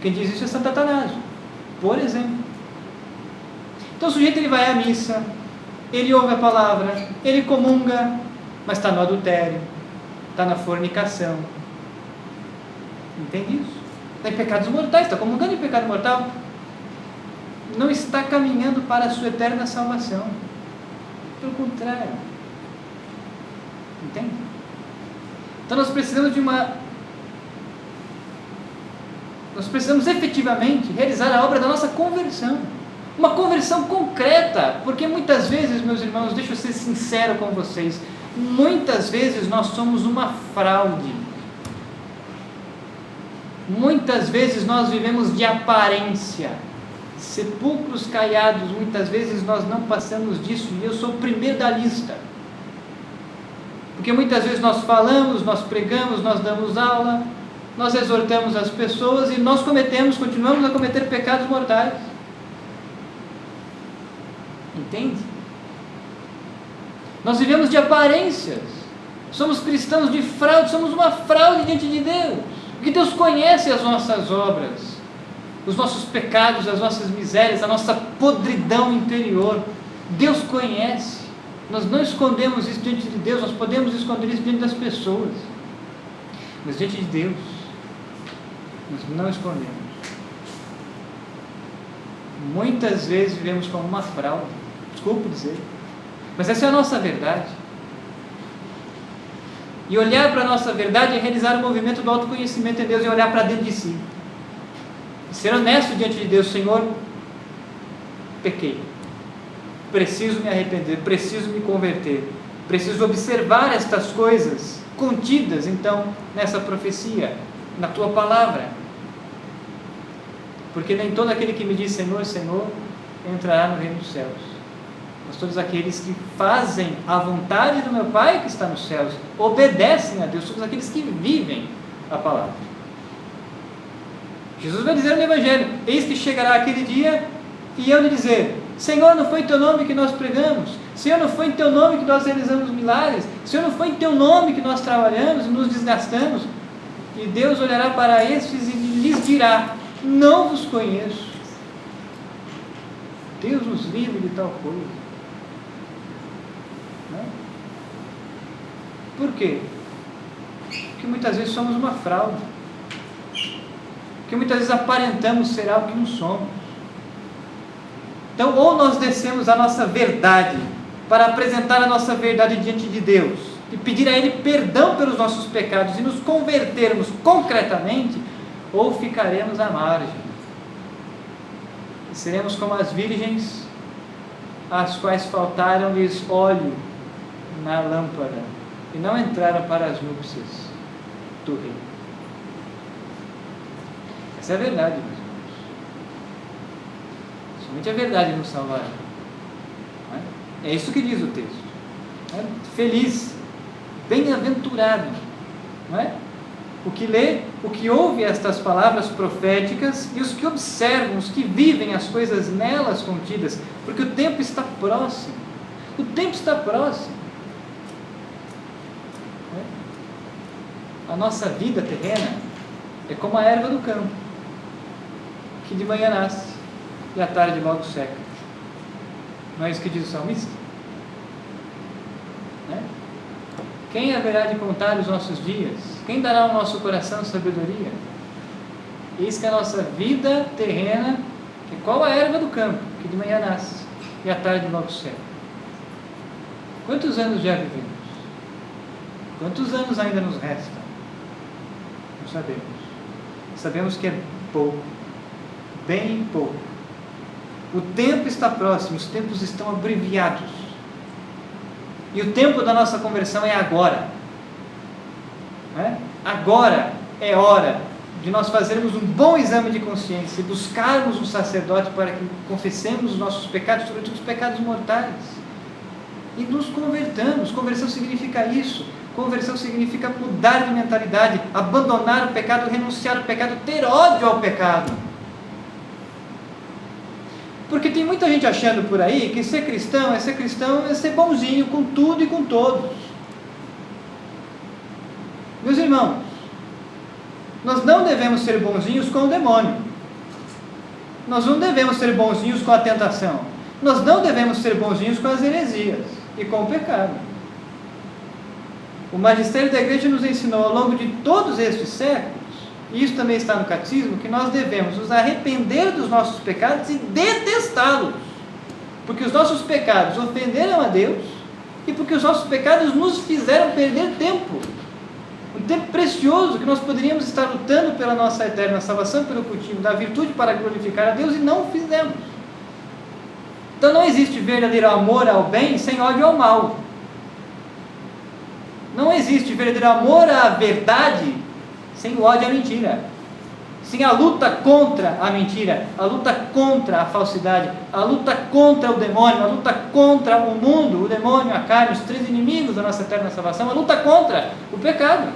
Quem diz isso é Santo Atanásio, por exemplo. Então o sujeito ele vai à missa, ele ouve a palavra, ele comunga, mas está no adultério, está na fornicação. Entende isso? Está em pecados mortais, está comungando em pecado mortal. Não está caminhando para a sua eterna salvação. Pelo contrário. Entende? Então nós precisamos efetivamente realizar a obra da nossa conversão. Uma conversão concreta, porque muitas vezes, meus irmãos, deixa eu ser sincero com vocês, muitas vezes nós somos uma fraude. Muitas vezes nós vivemos de aparência, sepulcros caiados, muitas vezes nós não passamos disso, e eu sou o primeiro da lista. Porque muitas vezes nós falamos, nós pregamos, nós damos aula, nós exortamos as pessoas e nós continuamos a cometer pecados mortais. Entende? Nós vivemos de aparências, somos cristãos de fraude, somos uma fraude diante de Deus. Porque Deus conhece as nossas obras, os nossos pecados, as nossas misérias, a nossa podridão interior. Deus conhece. Nós não escondemos isso diante de Deus, nós podemos esconder isso diante das pessoas. Mas diante de Deus, nós não escondemos. Muitas vezes vivemos como uma fraude, desculpe dizer, mas essa é a nossa verdade. E olhar para a nossa verdade é realizar o movimento do autoconhecimento em Deus e olhar para dentro de si. E ser honesto diante de Deus. Senhor, pequei. Preciso me arrepender, preciso me converter. Preciso observar estas coisas contidas, então, nessa profecia, na Tua palavra. Porque nem todo aquele que me diz Senhor, Senhor, entrará no reino dos céus. Mas todos aqueles que fazem a vontade do meu Pai que está nos céus, obedecem a Deus, todos aqueles que vivem a palavra. Jesus vai dizer no Evangelho: eis que chegará aquele dia e eu lhe dizer: Senhor, não foi em Teu nome que nós pregamos? Senhor, não foi em Teu nome que nós realizamos milagres? Senhor, não foi em Teu nome que nós trabalhamos e nos desgastamos? E Deus olhará para estes e lhes dirá: não vos conheço. Deus nos livre de tal coisa. Não? Por quê? Porque muitas vezes somos uma fraude. Porque muitas vezes aparentamos ser algo que não somos. Então, ou nós descemos a nossa verdade para apresentar a nossa verdade diante de Deus e pedir a Ele perdão pelos nossos pecados e nos convertermos concretamente, ou ficaremos à margem. E seremos como as virgens às quais faltaram-lhes óleo na lâmpada e não entraram para as núpcias do rei. Essa é a verdade, meus irmãos. Somente a verdade nos salvará. É isso que diz o texto. Feliz, bem-aventurado, não é? O que lê, o que ouve estas palavras proféticas e os que observam, os que vivem as coisas nelas contidas, porque o tempo está próximo. O tempo está próximo. A nossa vida terrena é como a erva do campo, que de manhã nasce e à tarde logo seca. Não é isso que diz o salmista? Quem haverá de contar os nossos dias? Quem dará ao nosso coração sabedoria? Eis que a nossa vida terrena é qual a erva do campo, que de manhã nasce e à tarde logo seca. Quantos anos já vivemos? Quantos anos ainda nos restam? Não sabemos. Sabemos que é pouco, bem pouco. O tempo está próximo, os tempos estão abreviados. E o tempo da nossa conversão é agora. Agora é hora de nós fazermos um bom exame de consciência e buscarmos um sacerdote para que confessemos os nossos pecados, sobretudo os pecados mortais. E nos convertamos. Conversão significa isso. Conversão significa mudar de mentalidade, abandonar o pecado, renunciar ao pecado, ter ódio ao pecado. Porque tem muita gente achando por aí que ser cristão é ser bonzinho com tudo e com todos. Meus irmãos, nós não devemos ser bonzinhos com o demônio. Nós não devemos ser bonzinhos com a tentação. Nós não devemos ser bonzinhos com as heresias e com o pecado. O magistério da igreja nos ensinou ao longo de todos estes séculos, e isso também está no catecismo, que nós devemos nos arrepender dos nossos pecados e detestá-los. Porque os nossos pecados ofenderam a Deus e porque os nossos pecados nos fizeram perder tempo. Um tempo precioso que nós poderíamos estar lutando pela nossa eterna salvação, pelo cultivo da virtude para glorificar a Deus, e não o fizemos. Então não existe verdadeiro amor ao bem sem ódio ao mal. Não existe verdadeiro amor à verdade sem o ódio à mentira, sem a luta contra a mentira, a luta contra a falsidade, a luta contra o demônio, a luta contra o mundo, o demônio, a carne, os três inimigos da nossa eterna salvação, a luta contra o pecado,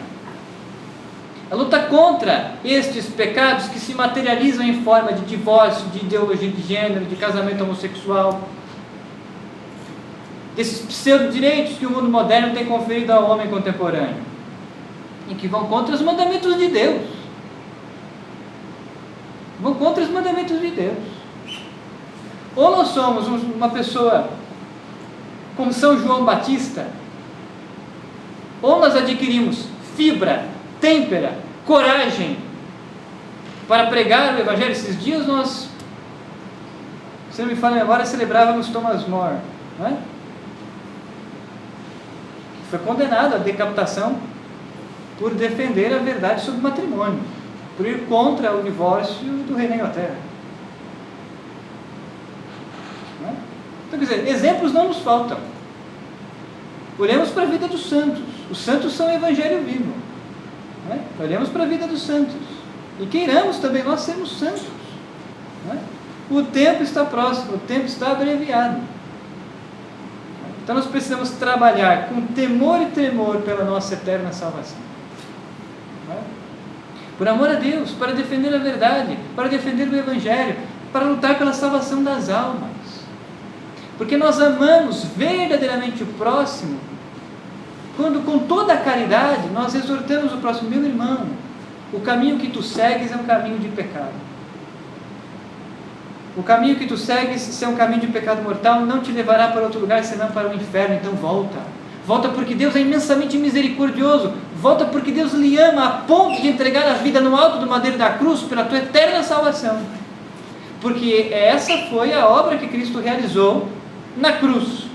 a luta contra estes pecados que se materializam em forma de divórcio, de ideologia de gênero, de casamento homossexual, desses pseudo-direitos que o mundo moderno tem conferido ao homem contemporâneo, e que vão contra os mandamentos de Deus. Vão contra os mandamentos de Deus. Ou nós somos uma pessoa como São João Batista, ou nós adquirimos fibra, têmpera, coragem para pregar o Evangelho. Esses dias nós, se não me falha a memória, celebrávamos Thomas More, não é? Que foi condenado à decapitação por defender a verdade sobre o matrimônio, por ir contra o divórcio do rei da Inglaterra. Não é? Então, quer dizer, exemplos não nos faltam. Olhemos para a vida dos santos. Os santos são o Evangelho vivo. Não é? Olhemos para a vida dos santos. E queiramos também nós sermos santos. Não é? O tempo está próximo, o tempo está abreviado. Então nós precisamos trabalhar com temor e tremor pela nossa eterna salvação. Por amor a Deus, para defender a verdade, para defender o Evangelho, para lutar pela salvação das almas. Porque nós amamos verdadeiramente o próximo, quando com toda a caridade nós exortamos o próximo: meu irmão, o caminho que tu segues é um caminho de pecado. O caminho que tu segues, se é um caminho de pecado mortal, não te levará para outro lugar senão para o inferno. Então volta. Volta porque Deus é imensamente misericordioso. Volta porque Deus lhe ama a ponto de entregar a vida no alto do madeiro da cruz pela tua eterna salvação. Porque essa foi a obra que Cristo realizou na cruz.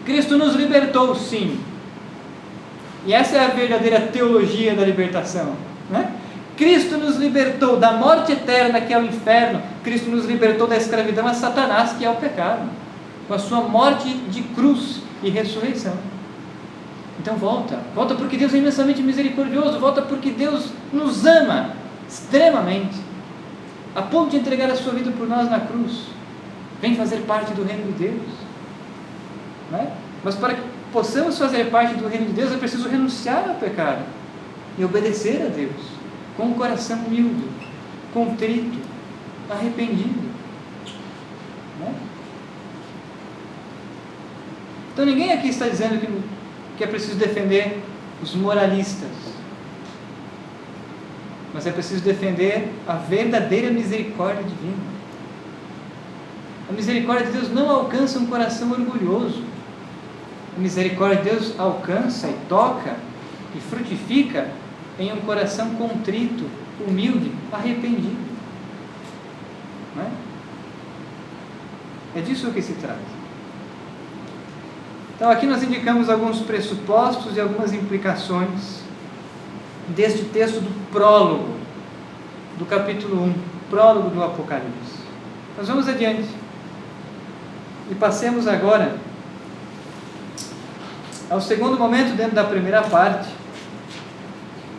Cristo nos libertou, sim. E essa é a verdadeira teologia da libertação, né? Cristo nos libertou da morte eterna, que é o inferno. Cristo nos libertou da escravidão a Satanás, que é o pecado, com a sua morte de cruz e ressurreição. Então volta porque Deus é imensamente misericordioso, volta porque Deus nos ama extremamente, a ponto de entregar a sua vida por nós na cruz. Vem fazer parte do reino de Deus, né? Mas para que possamos fazer parte do reino de Deus, é preciso renunciar ao pecado e obedecer a Deus, com um coração humilde, contrito, arrependido, né? Então ninguém aqui está dizendo que é preciso defender os moralistas, mas é preciso defender a verdadeira misericórdia divina. A misericórdia de Deus não alcança um coração orgulhoso. A misericórdia de Deus alcança e toca e frutifica em um coração contrito, humilde, arrependido. Não é? É disso que se trata. Então aqui nós indicamos alguns pressupostos e algumas implicações deste texto do prólogo, do capítulo 1, prólogo do Apocalipse. Nós vamos adiante e passemos agora ao segundo momento dentro da primeira parte,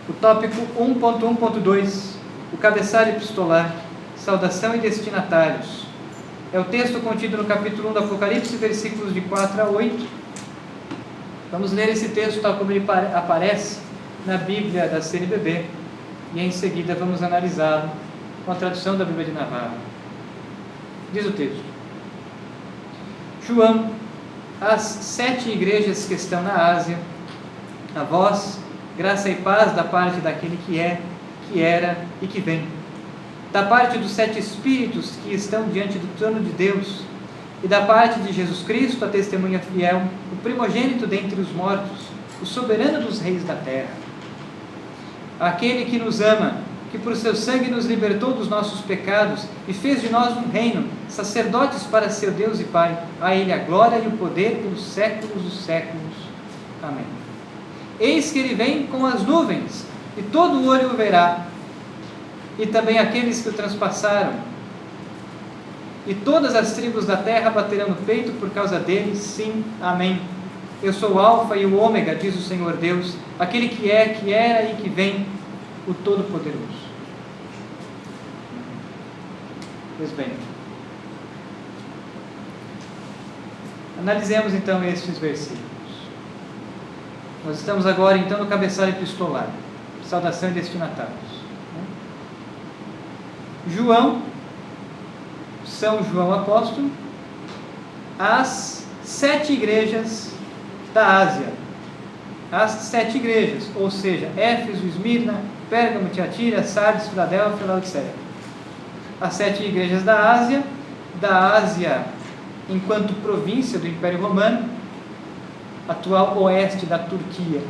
o tópico 1.1.2, o cabeçalho epistolar, saudação e destinatários. É o texto contido no capítulo 1 do Apocalipse, versículos de 4 a 8. Vamos ler esse texto tal como ele aparece na Bíblia da CNBB e em seguida vamos analisá-lo com a tradução da Bíblia de Navarra. Diz o texto: João, às 7 igrejas que estão na Ásia, a vós, graça e paz da parte daquele que é, que era e que vem, da parte dos 7 Espíritos que estão diante do trono de Deus, e da parte de Jesus Cristo, a testemunha fiel, o primogênito dentre os mortos, o soberano dos reis da terra. Aquele que nos ama, que por seu sangue nos libertou dos nossos pecados e fez de nós um reino, sacerdotes para seu Deus e Pai. A Ele a glória e o poder pelos séculos dos séculos. Amém. Eis que Ele vem com as nuvens, e todo o olho o verá, e também aqueles que o transpassaram. E todas as tribos da terra baterão no peito por causa dele, sim, amém. Eu sou o Alfa e o Ômega, diz o Senhor Deus, aquele que é, que era e que vem, o Todo-Poderoso. Pois bem, analisemos então estes versículos. Nós estamos agora então no cabeçalho epistolar, saudação e destinatários. João, São João Apóstolo, às 7 igrejas da Ásia. As 7 igrejas, ou seja, Éfeso, Esmirna, Pérgamo, Tiatira, Sardes, Filadélfia, Laodiceia. As 7 igrejas da Ásia enquanto província do Império Romano, atual oeste da Turquia.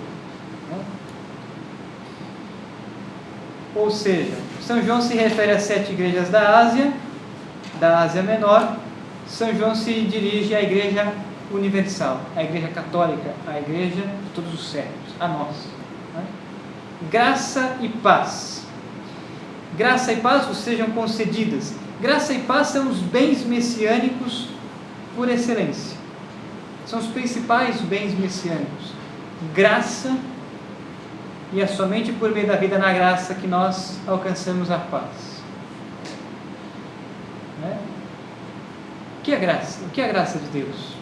Ou seja, São João se refere às 7 igrejas da Ásia Menor. São João se dirige à igreja universal, à igreja católica, à igreja de todos os séculos, a nós. Graça e paz. Graça e paz vos sejam concedidas. Graça e paz são os bens messiânicos por excelência. São os principais bens messiânicos. Graça, e é somente por meio da vida na graça que nós alcançamos a paz. O que é graça? O que é a graça de Deus?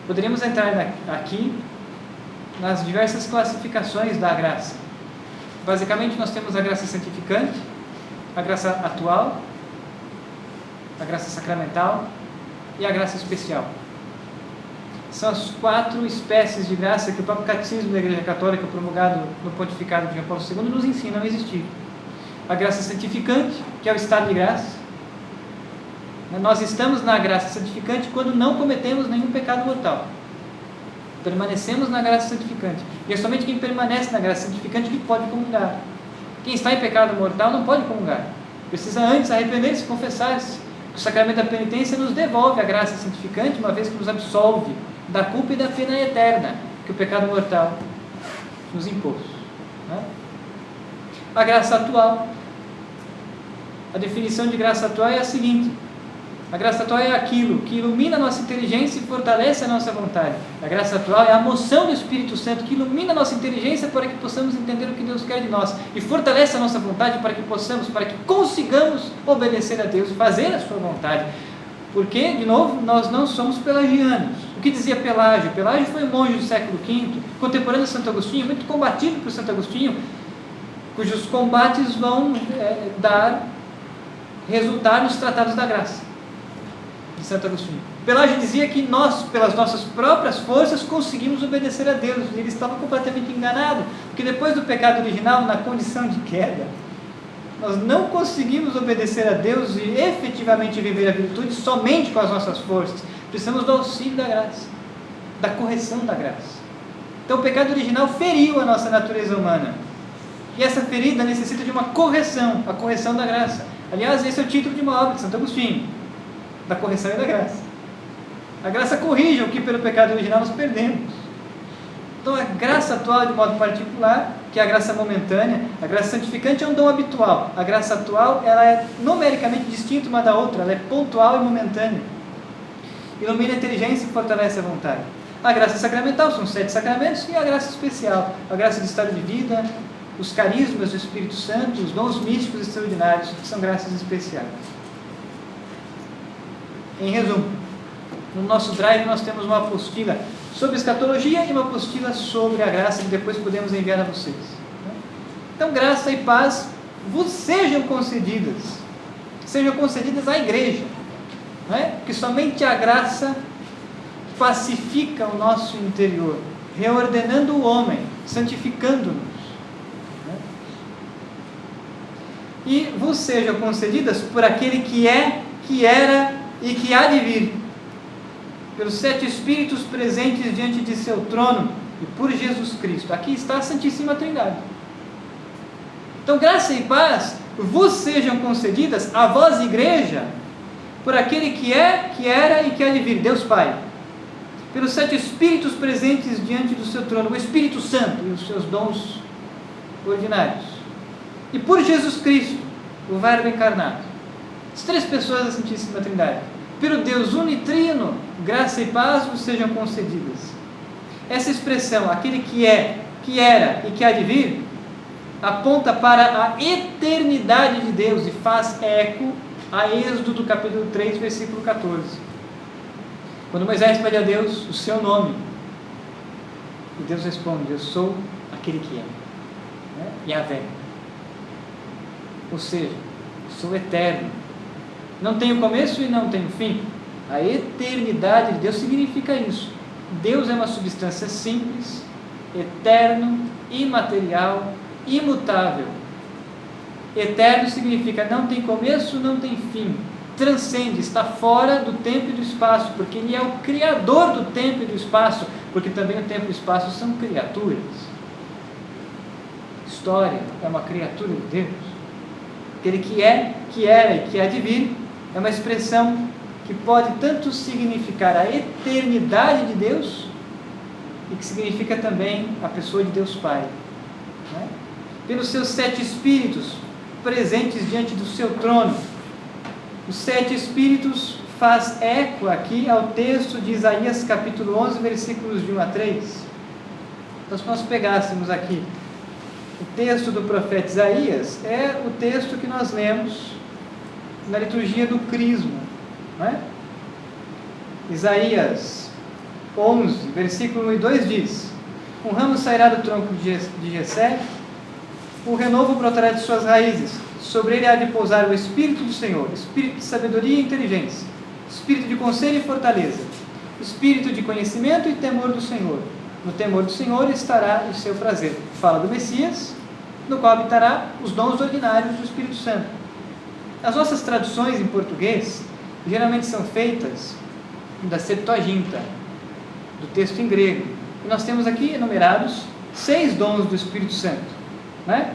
Poderíamos entrar aqui nas diversas classificações da graça. Basicamente nós temos a graça santificante, a graça atual, a graça sacramental e a graça especial. São as 4 espécies de graça que o próprio Catecismo da Igreja Católica, promulgado no pontificado de João Paulo II, nos ensina a existir. A graça santificante, que é o estado de graça. Nós estamos na graça santificante quando não cometemos nenhum pecado mortal. Permanecemos na graça santificante. E é somente quem permanece na graça santificante que pode comungar. Quem está em pecado mortal não pode comungar. Precisa antes arrepender-se e confessar-se. O sacramento da penitência nos devolve a graça santificante, uma vez que nos absolve da culpa e da pena eterna que o pecado mortal nos impôs. Né? A graça atual. A definição de graça atual é a seguinte: a graça atual é aquilo que ilumina a nossa inteligência e fortalece a nossa vontade. A graça atual é a moção do Espírito Santo que ilumina a nossa inteligência para que possamos entender o que Deus quer de nós e fortalece a nossa vontade para que consigamos obedecer a Deus e fazer a sua vontade. Porque, de novo, nós não somos pelagianos. O que dizia Pelágio? Pelágio foi um monge do século V, contemporâneo de Santo Agostinho, muito combatido por Santo Agostinho, cujos combates vão resultar nos tratados da graça de Santo Agostinho. Pelágio dizia que nós, pelas nossas próprias forças, conseguimos obedecer a Deus. Ele estava completamente enganado, porque depois do pecado original, na condição de queda, nós não conseguimos obedecer a Deus e efetivamente viver a virtude somente com as nossas forças. Precisamos do auxílio da graça, da correção da graça. Então o pecado original feriu a nossa natureza humana. E essa ferida necessita de uma correção, a correção da graça. Aliás, esse é o título de uma obra de Santo Agostinho, da correção e da graça. A graça corrige o que pelo pecado original nós perdemos. Então a graça atual, de modo particular, que é a graça momentânea, a graça santificante é um dom habitual. A graça atual, ela é numericamente distinta uma da outra, ela é pontual e momentânea. Ilumina a inteligência e fortalece a vontade. A graça sacramental são 7 sacramentos, e a graça especial, a graça de estado de vida, os carismas do Espírito Santo, os dons místicos extraordinários, que são graças especiais. Em resumo, no nosso drive nós temos uma apostila sobre escatologia e uma apostila sobre a graça, que depois podemos enviar a vocês. Então, graça e paz vos sejam concedidas à igreja, não é? Porque somente a graça pacifica o nosso interior, reordenando o homem, santificando-nos. E vos sejam concedidas por aquele que é, que era e que há de vir, pelos 7 Espíritos presentes diante de seu trono e por Jesus Cristo. Aqui está a Santíssima Trindade. Então, graça e paz vos sejam concedidas, a vós, igreja, por aquele que é, que era e que há de vir, Deus Pai, pelos 7 Espíritos presentes diante do seu trono, o Espírito Santo e os seus dons ordinários, e por Jesus Cristo, o Verbo encarnado. As 3 pessoas da Santíssima Trindade. Pelo Deus unitrino, graça e paz vos sejam concedidas. Essa expressão, aquele que é, que era e que há de vir, aponta para a eternidade de Deus e faz eco a Êxodo do capítulo 3, versículo 14. Quando Moisés pede a Deus o seu nome, e Deus responde: eu sou aquele que é, Yahvé. Ou seja, sou eterno. Não tenho começo e não tenho fim. A eternidade de Deus significa isso. Deus é uma substância simples, eterno, imaterial, imutável. Eterno significa não tem começo, não tem fim. Transcende, está fora do tempo e do espaço, porque Ele é o Criador do tempo e do espaço, porque também o tempo e o espaço são criaturas. História é uma criatura de Deus. Aquele que é, que era e que há de vir é uma expressão que pode tanto significar a eternidade de Deus e que significa também a pessoa de Deus Pai. Né? Pelos seus 7 Espíritos presentes diante do seu trono. Os 7 Espíritos faz eco aqui ao texto de Isaías capítulo 11, versículos de 1 a 3. Então, se nós pegássemos aqui o texto do profeta Isaías, é o texto que nós lemos na liturgia do Crisma. Não é? Isaías 11, versículo 1 e 2 diz: um ramo sairá do tronco de Jessé, o renovo brotará de suas raízes, sobre ele há de pousar o Espírito do Senhor, Espírito de sabedoria e inteligência, Espírito de conselho e fortaleza, Espírito de conhecimento e temor do Senhor. No temor do Senhor estará o seu prazer. Fala do Messias, no qual habitará os dons ordinários do Espírito Santo. As nossas traduções em português geralmente são feitas da Septuaginta, do texto em grego. E nós temos aqui enumerados 6 dons do Espírito Santo, né?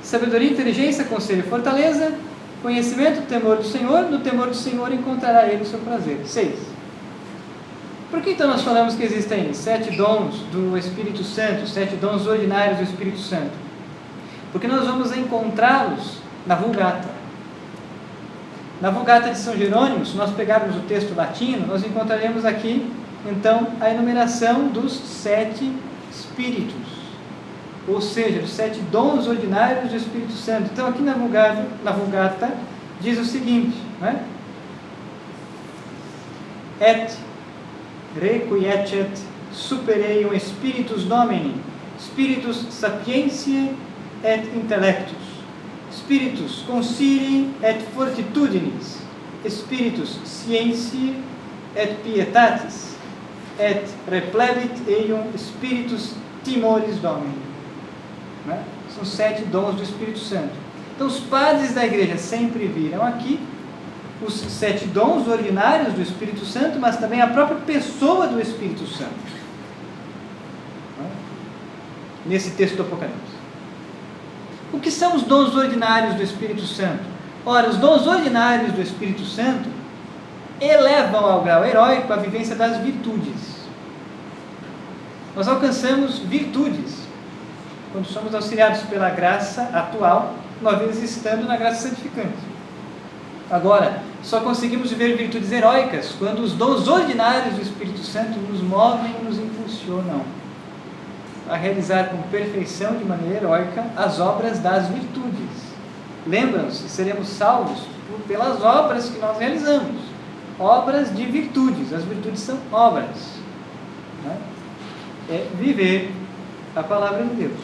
Sabedoria, inteligência, conselho e fortaleza, Conhecimento do temor do Senhor, no temor do Senhor encontrará ele o seu prazer. 6. Por que então nós falamos que existem 7 dons do Espírito Santo, 7 dons ordinários do Espírito Santo? Porque nós vamos encontrá-los na Vulgata. Na Vulgata de São Jerônimo, se nós pegarmos o texto latino, nós encontraremos aqui, então, a enumeração dos 7 Espíritos, ou seja, dos 7 dons ordinários do Espírito Santo. Então, aqui na Vulgata diz o seguinte, né? Et requiescet super eium spiritus Domini, spiritus sapientiae et intellectus, spiritus consili et fortitudinis, spiritus scientiae et pietatis, et replebit eium spiritus timoris Domini. Né? São 7 dons do Espírito Santo. Então, os padres da igreja sempre viram aqui os 7 dons ordinários do Espírito Santo, mas também a própria pessoa do Espírito Santo. Né? Nesse texto do Apocalipse. O que são os dons ordinários do Espírito Santo? Ora, os dons ordinários do Espírito Santo elevam ao grau heróico a vivência das virtudes. Nós alcançamos virtudes quando somos auxiliados pela graça atual, uma vez estando na graça santificante. Agora, só conseguimos viver virtudes heróicas quando os dons ordinários do Espírito Santo nos movem e nos impulsionam a realizar com perfeição, de maneira heróica, as obras das virtudes. Lembram-se, seremos salvos pelas obras que nós realizamos. Obras de virtudes. As virtudes são obras. Né? É viver a palavra de Deus.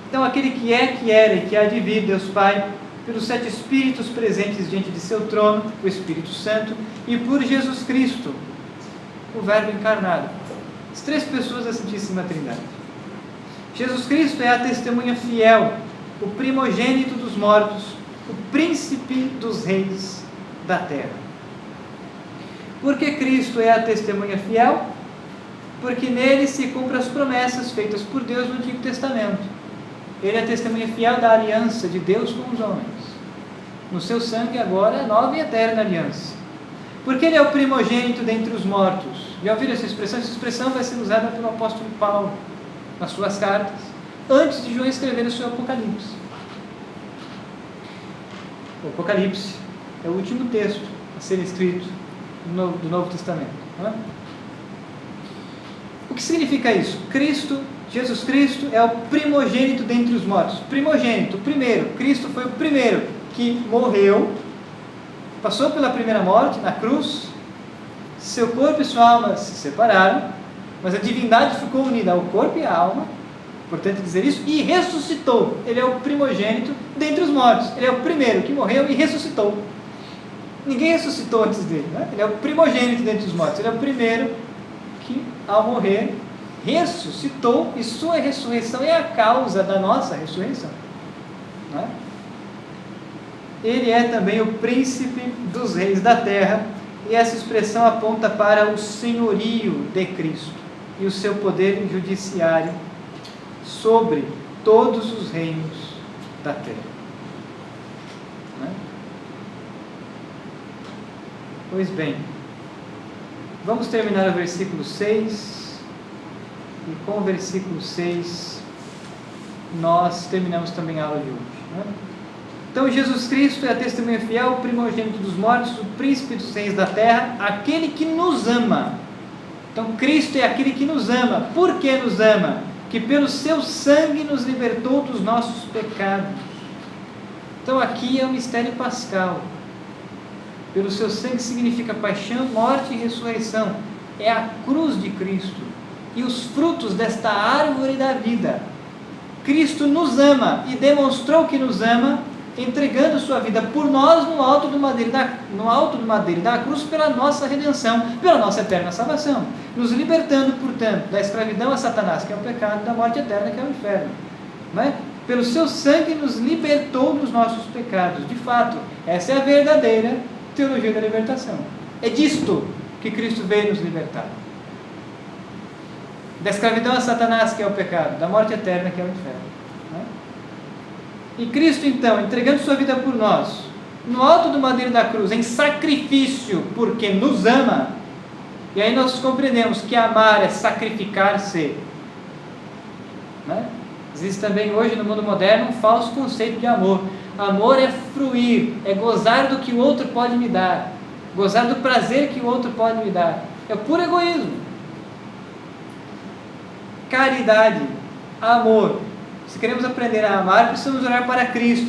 Então, aquele que é, que era e que há de vir, Deus Pai, pelos 7 Espíritos presentes diante de seu trono, o Espírito Santo, e por Jesus Cristo, o Verbo encarnado. As 3 pessoas da Santíssima Trindade. Jesus Cristo é a testemunha fiel, o primogênito dos mortos, o príncipe dos reis da terra. Por que Cristo é a testemunha fiel? Porque nele se cumprem as promessas feitas por Deus no Antigo Testamento. Ele é a testemunha fiel da aliança de Deus com os homens. No seu sangue agora, nova e eterna aliança. Porque ele é o primogênito dentre os mortos. Já ouviram essa expressão? Essa expressão vai ser usada pelo apóstolo Paulo nas suas cartas, antes de João escrever o seu Apocalipse. O Apocalipse é o último texto a ser escrito do Novo Testamento. Não é? O que significa isso? Jesus Cristo é o primogênito dentre os mortos. Primogênito, o primeiro. Cristo foi o primeiro que morreu, passou pela primeira morte na cruz, seu corpo e sua alma se separaram, mas a divindade ficou unida ao corpo e à alma, importante dizer isso, e ressuscitou. Ele é o primogênito dentre os mortos. Ele é o primeiro que morreu e ressuscitou. Ninguém ressuscitou antes dele, né? Ele é o primogênito dentre os mortos. Ele é o primeiro que, ao morrer, ressuscitou, e sua ressurreição é a causa da nossa ressurreição. Né? Ele é também o príncipe dos reis da terra, e essa expressão aponta para o senhorio de Cristo e o seu poder judiciário sobre todos os reinos da terra. Né? Pois bem, vamos terminar o versículo 6, e com o versículo 6 nós terminamos também a aula de hoje. Né? Então, Jesus Cristo é a testemunha fiel, o primogênito dos mortos, o príncipe dos reis da terra, aquele que nos ama. Então, Cristo é aquele que nos ama. Por que nos ama? Que pelo seu sangue nos libertou dos nossos pecados. Então, aqui é o mistério pascal. Pelo seu sangue significa paixão, morte e ressurreição. É a cruz de Cristo e os frutos desta árvore da vida. Cristo nos ama e demonstrou que nos ama, entregando sua vida por nós no alto do madeiro da cruz, pela nossa redenção, pela nossa eterna salvação, nos libertando, portanto, da escravidão a Satanás, que é o pecado, da morte eterna, que é o inferno. Não é? Pelo seu sangue nos libertou dos nossos pecados. De fato, essa é a verdadeira teologia da libertação. É disto que Cristo veio nos libertar. Da escravidão a Satanás, que é o pecado, da morte eterna, que é o inferno. E Cristo, então, entregando sua vida por nós, no alto do madeiro da cruz, em sacrifício, porque nos ama. E aí nós compreendemos que amar é sacrificar-se. Né? Existe também hoje no mundo moderno um falso conceito de amor. Amor é fruir, é gozar do que o outro pode me dar, gozar do prazer que o outro pode me dar. É puro egoísmo. Caridade, amor. Se queremos aprender a amar, precisamos olhar para Cristo.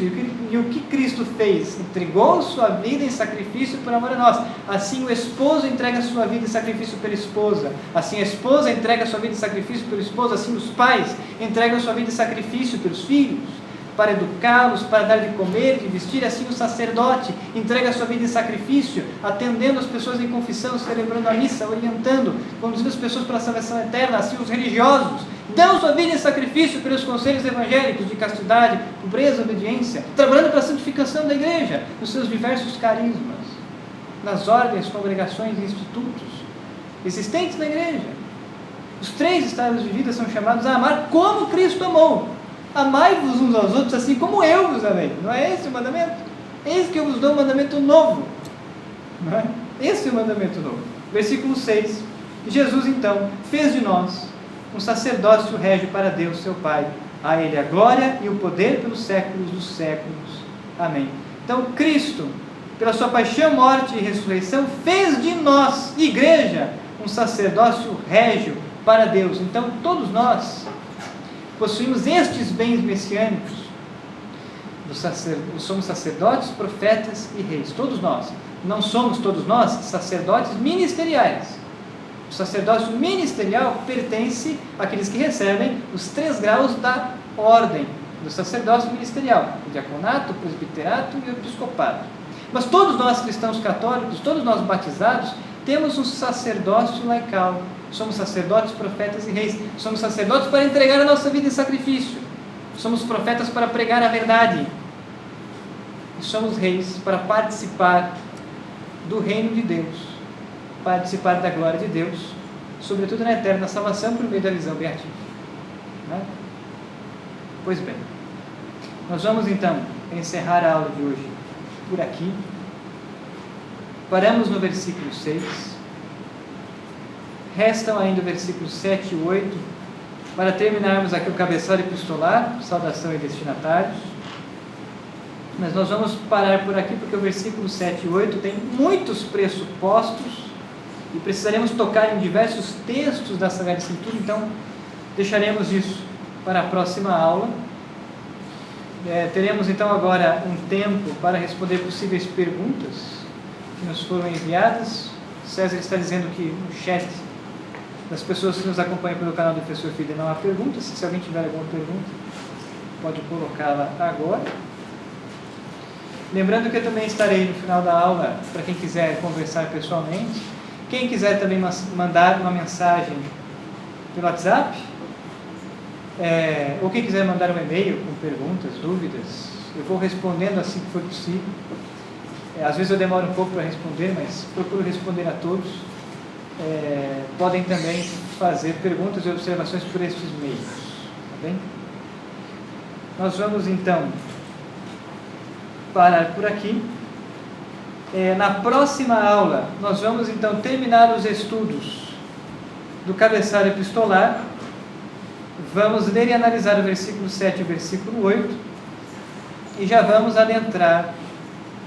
E o que Cristo fez? Entregou sua vida em sacrifício por amor a nós. Assim o esposo entrega sua vida em sacrifício pela esposa. Assim a esposa entrega sua vida em sacrifício pelo esposo. Assim os pais entregam sua vida em sacrifício pelos filhos, para educá-los, para dar de comer, de vestir. Assim o sacerdote entrega sua vida em sacrifício, atendendo as pessoas em confissão, celebrando a missa, orientando, conduzindo as pessoas para a salvação eterna. Assim os religiosos dão sua vida em sacrifício pelos conselhos evangélicos de castidade, pobreza, obediência, trabalhando para a santificação da igreja, nos seus diversos carismas, nas ordens, congregações e institutos existentes na igreja. Os 3 estados de vida são chamados a amar como Cristo amou. Amai-vos uns aos outros assim como eu vos amei. Não é esse o mandamento? Eis que eu vos dou um mandamento novo. Não é? Esse é o mandamento novo. Versículo 6. Jesus então fez de nós um sacerdócio régio para Deus, seu Pai. A Ele a glória e o poder pelos séculos dos séculos. Amém. Então Cristo, pela sua paixão, morte e ressurreição, fez de nós, igreja, um sacerdócio régio para Deus. Então todos nós possuímos estes bens messiânicos. Somos sacerdotes, profetas e reis. Todos nós. Não somos todos nós sacerdotes ministeriais. O sacerdócio ministerial pertence àqueles que recebem os 3 graus da ordem do sacerdócio ministerial: o diaconato, o presbiterato e o episcopado. Mas todos nós cristãos católicos, todos nós batizados, temos um sacerdócio laical. Somos sacerdotes, profetas e reis. Somos sacerdotes para entregar a nossa vida em sacrifício. Somos profetas para pregar a verdade. E somos reis para participar do reino de Deus, participar da glória de Deus, sobretudo na eterna salvação por meio da visão beatífica. Né? Pois bem, nós vamos então encerrar a aula de hoje por aqui. Paramos no versículo 6. Restam ainda o versículo 7 e 8 para terminarmos aqui o cabeçalho epistolar, saudação e destinatários. Mas nós vamos parar por aqui porque o versículo 7 e 8 tem muitos pressupostos e precisaremos tocar em diversos textos da Sagrada Escritura, então deixaremos isso para a próxima aula. Teremos então agora um tempo para responder possíveis perguntas que nos foram enviadas. César está dizendo que no chat das pessoas que nos acompanham pelo canal do Professor Fide não há perguntas. Se alguém tiver alguma pergunta, pode colocá-la agora. Lembrando que eu também estarei no final da aula para quem quiser conversar pessoalmente. Quem quiser também mandar uma mensagem pelo WhatsApp, ou quem quiser mandar um e-mail com perguntas, dúvidas, eu vou respondendo assim que for possível. Às vezes eu demoro um pouco para responder, mas procuro responder a todos. Podem também fazer perguntas e observações por estes meios. Tá bem? Nós vamos então parar por aqui. Na próxima aula, nós vamos então terminar os estudos do cabeçalho epistolar. Vamos ler e analisar o versículo 7 e o versículo 8. E já vamos adentrar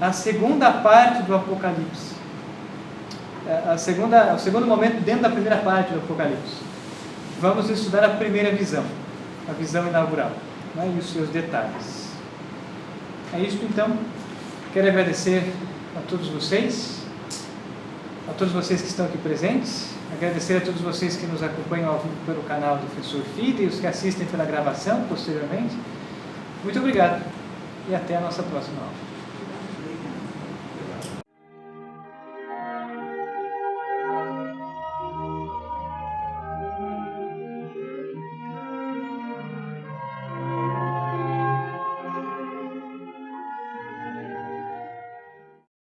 na segunda parte do Apocalipse. O segundo momento dentro da primeira parte do Apocalipse. Vamos estudar a primeira visão, a visão inaugural, né, e os seus detalhes. É isso então. Quero agradecer a todos vocês que estão aqui presentes, agradecer a todos vocês que nos acompanham ao vivo pelo canal do Professor Fide e os que assistem pela gravação posteriormente. Muito obrigado e até a nossa próxima aula.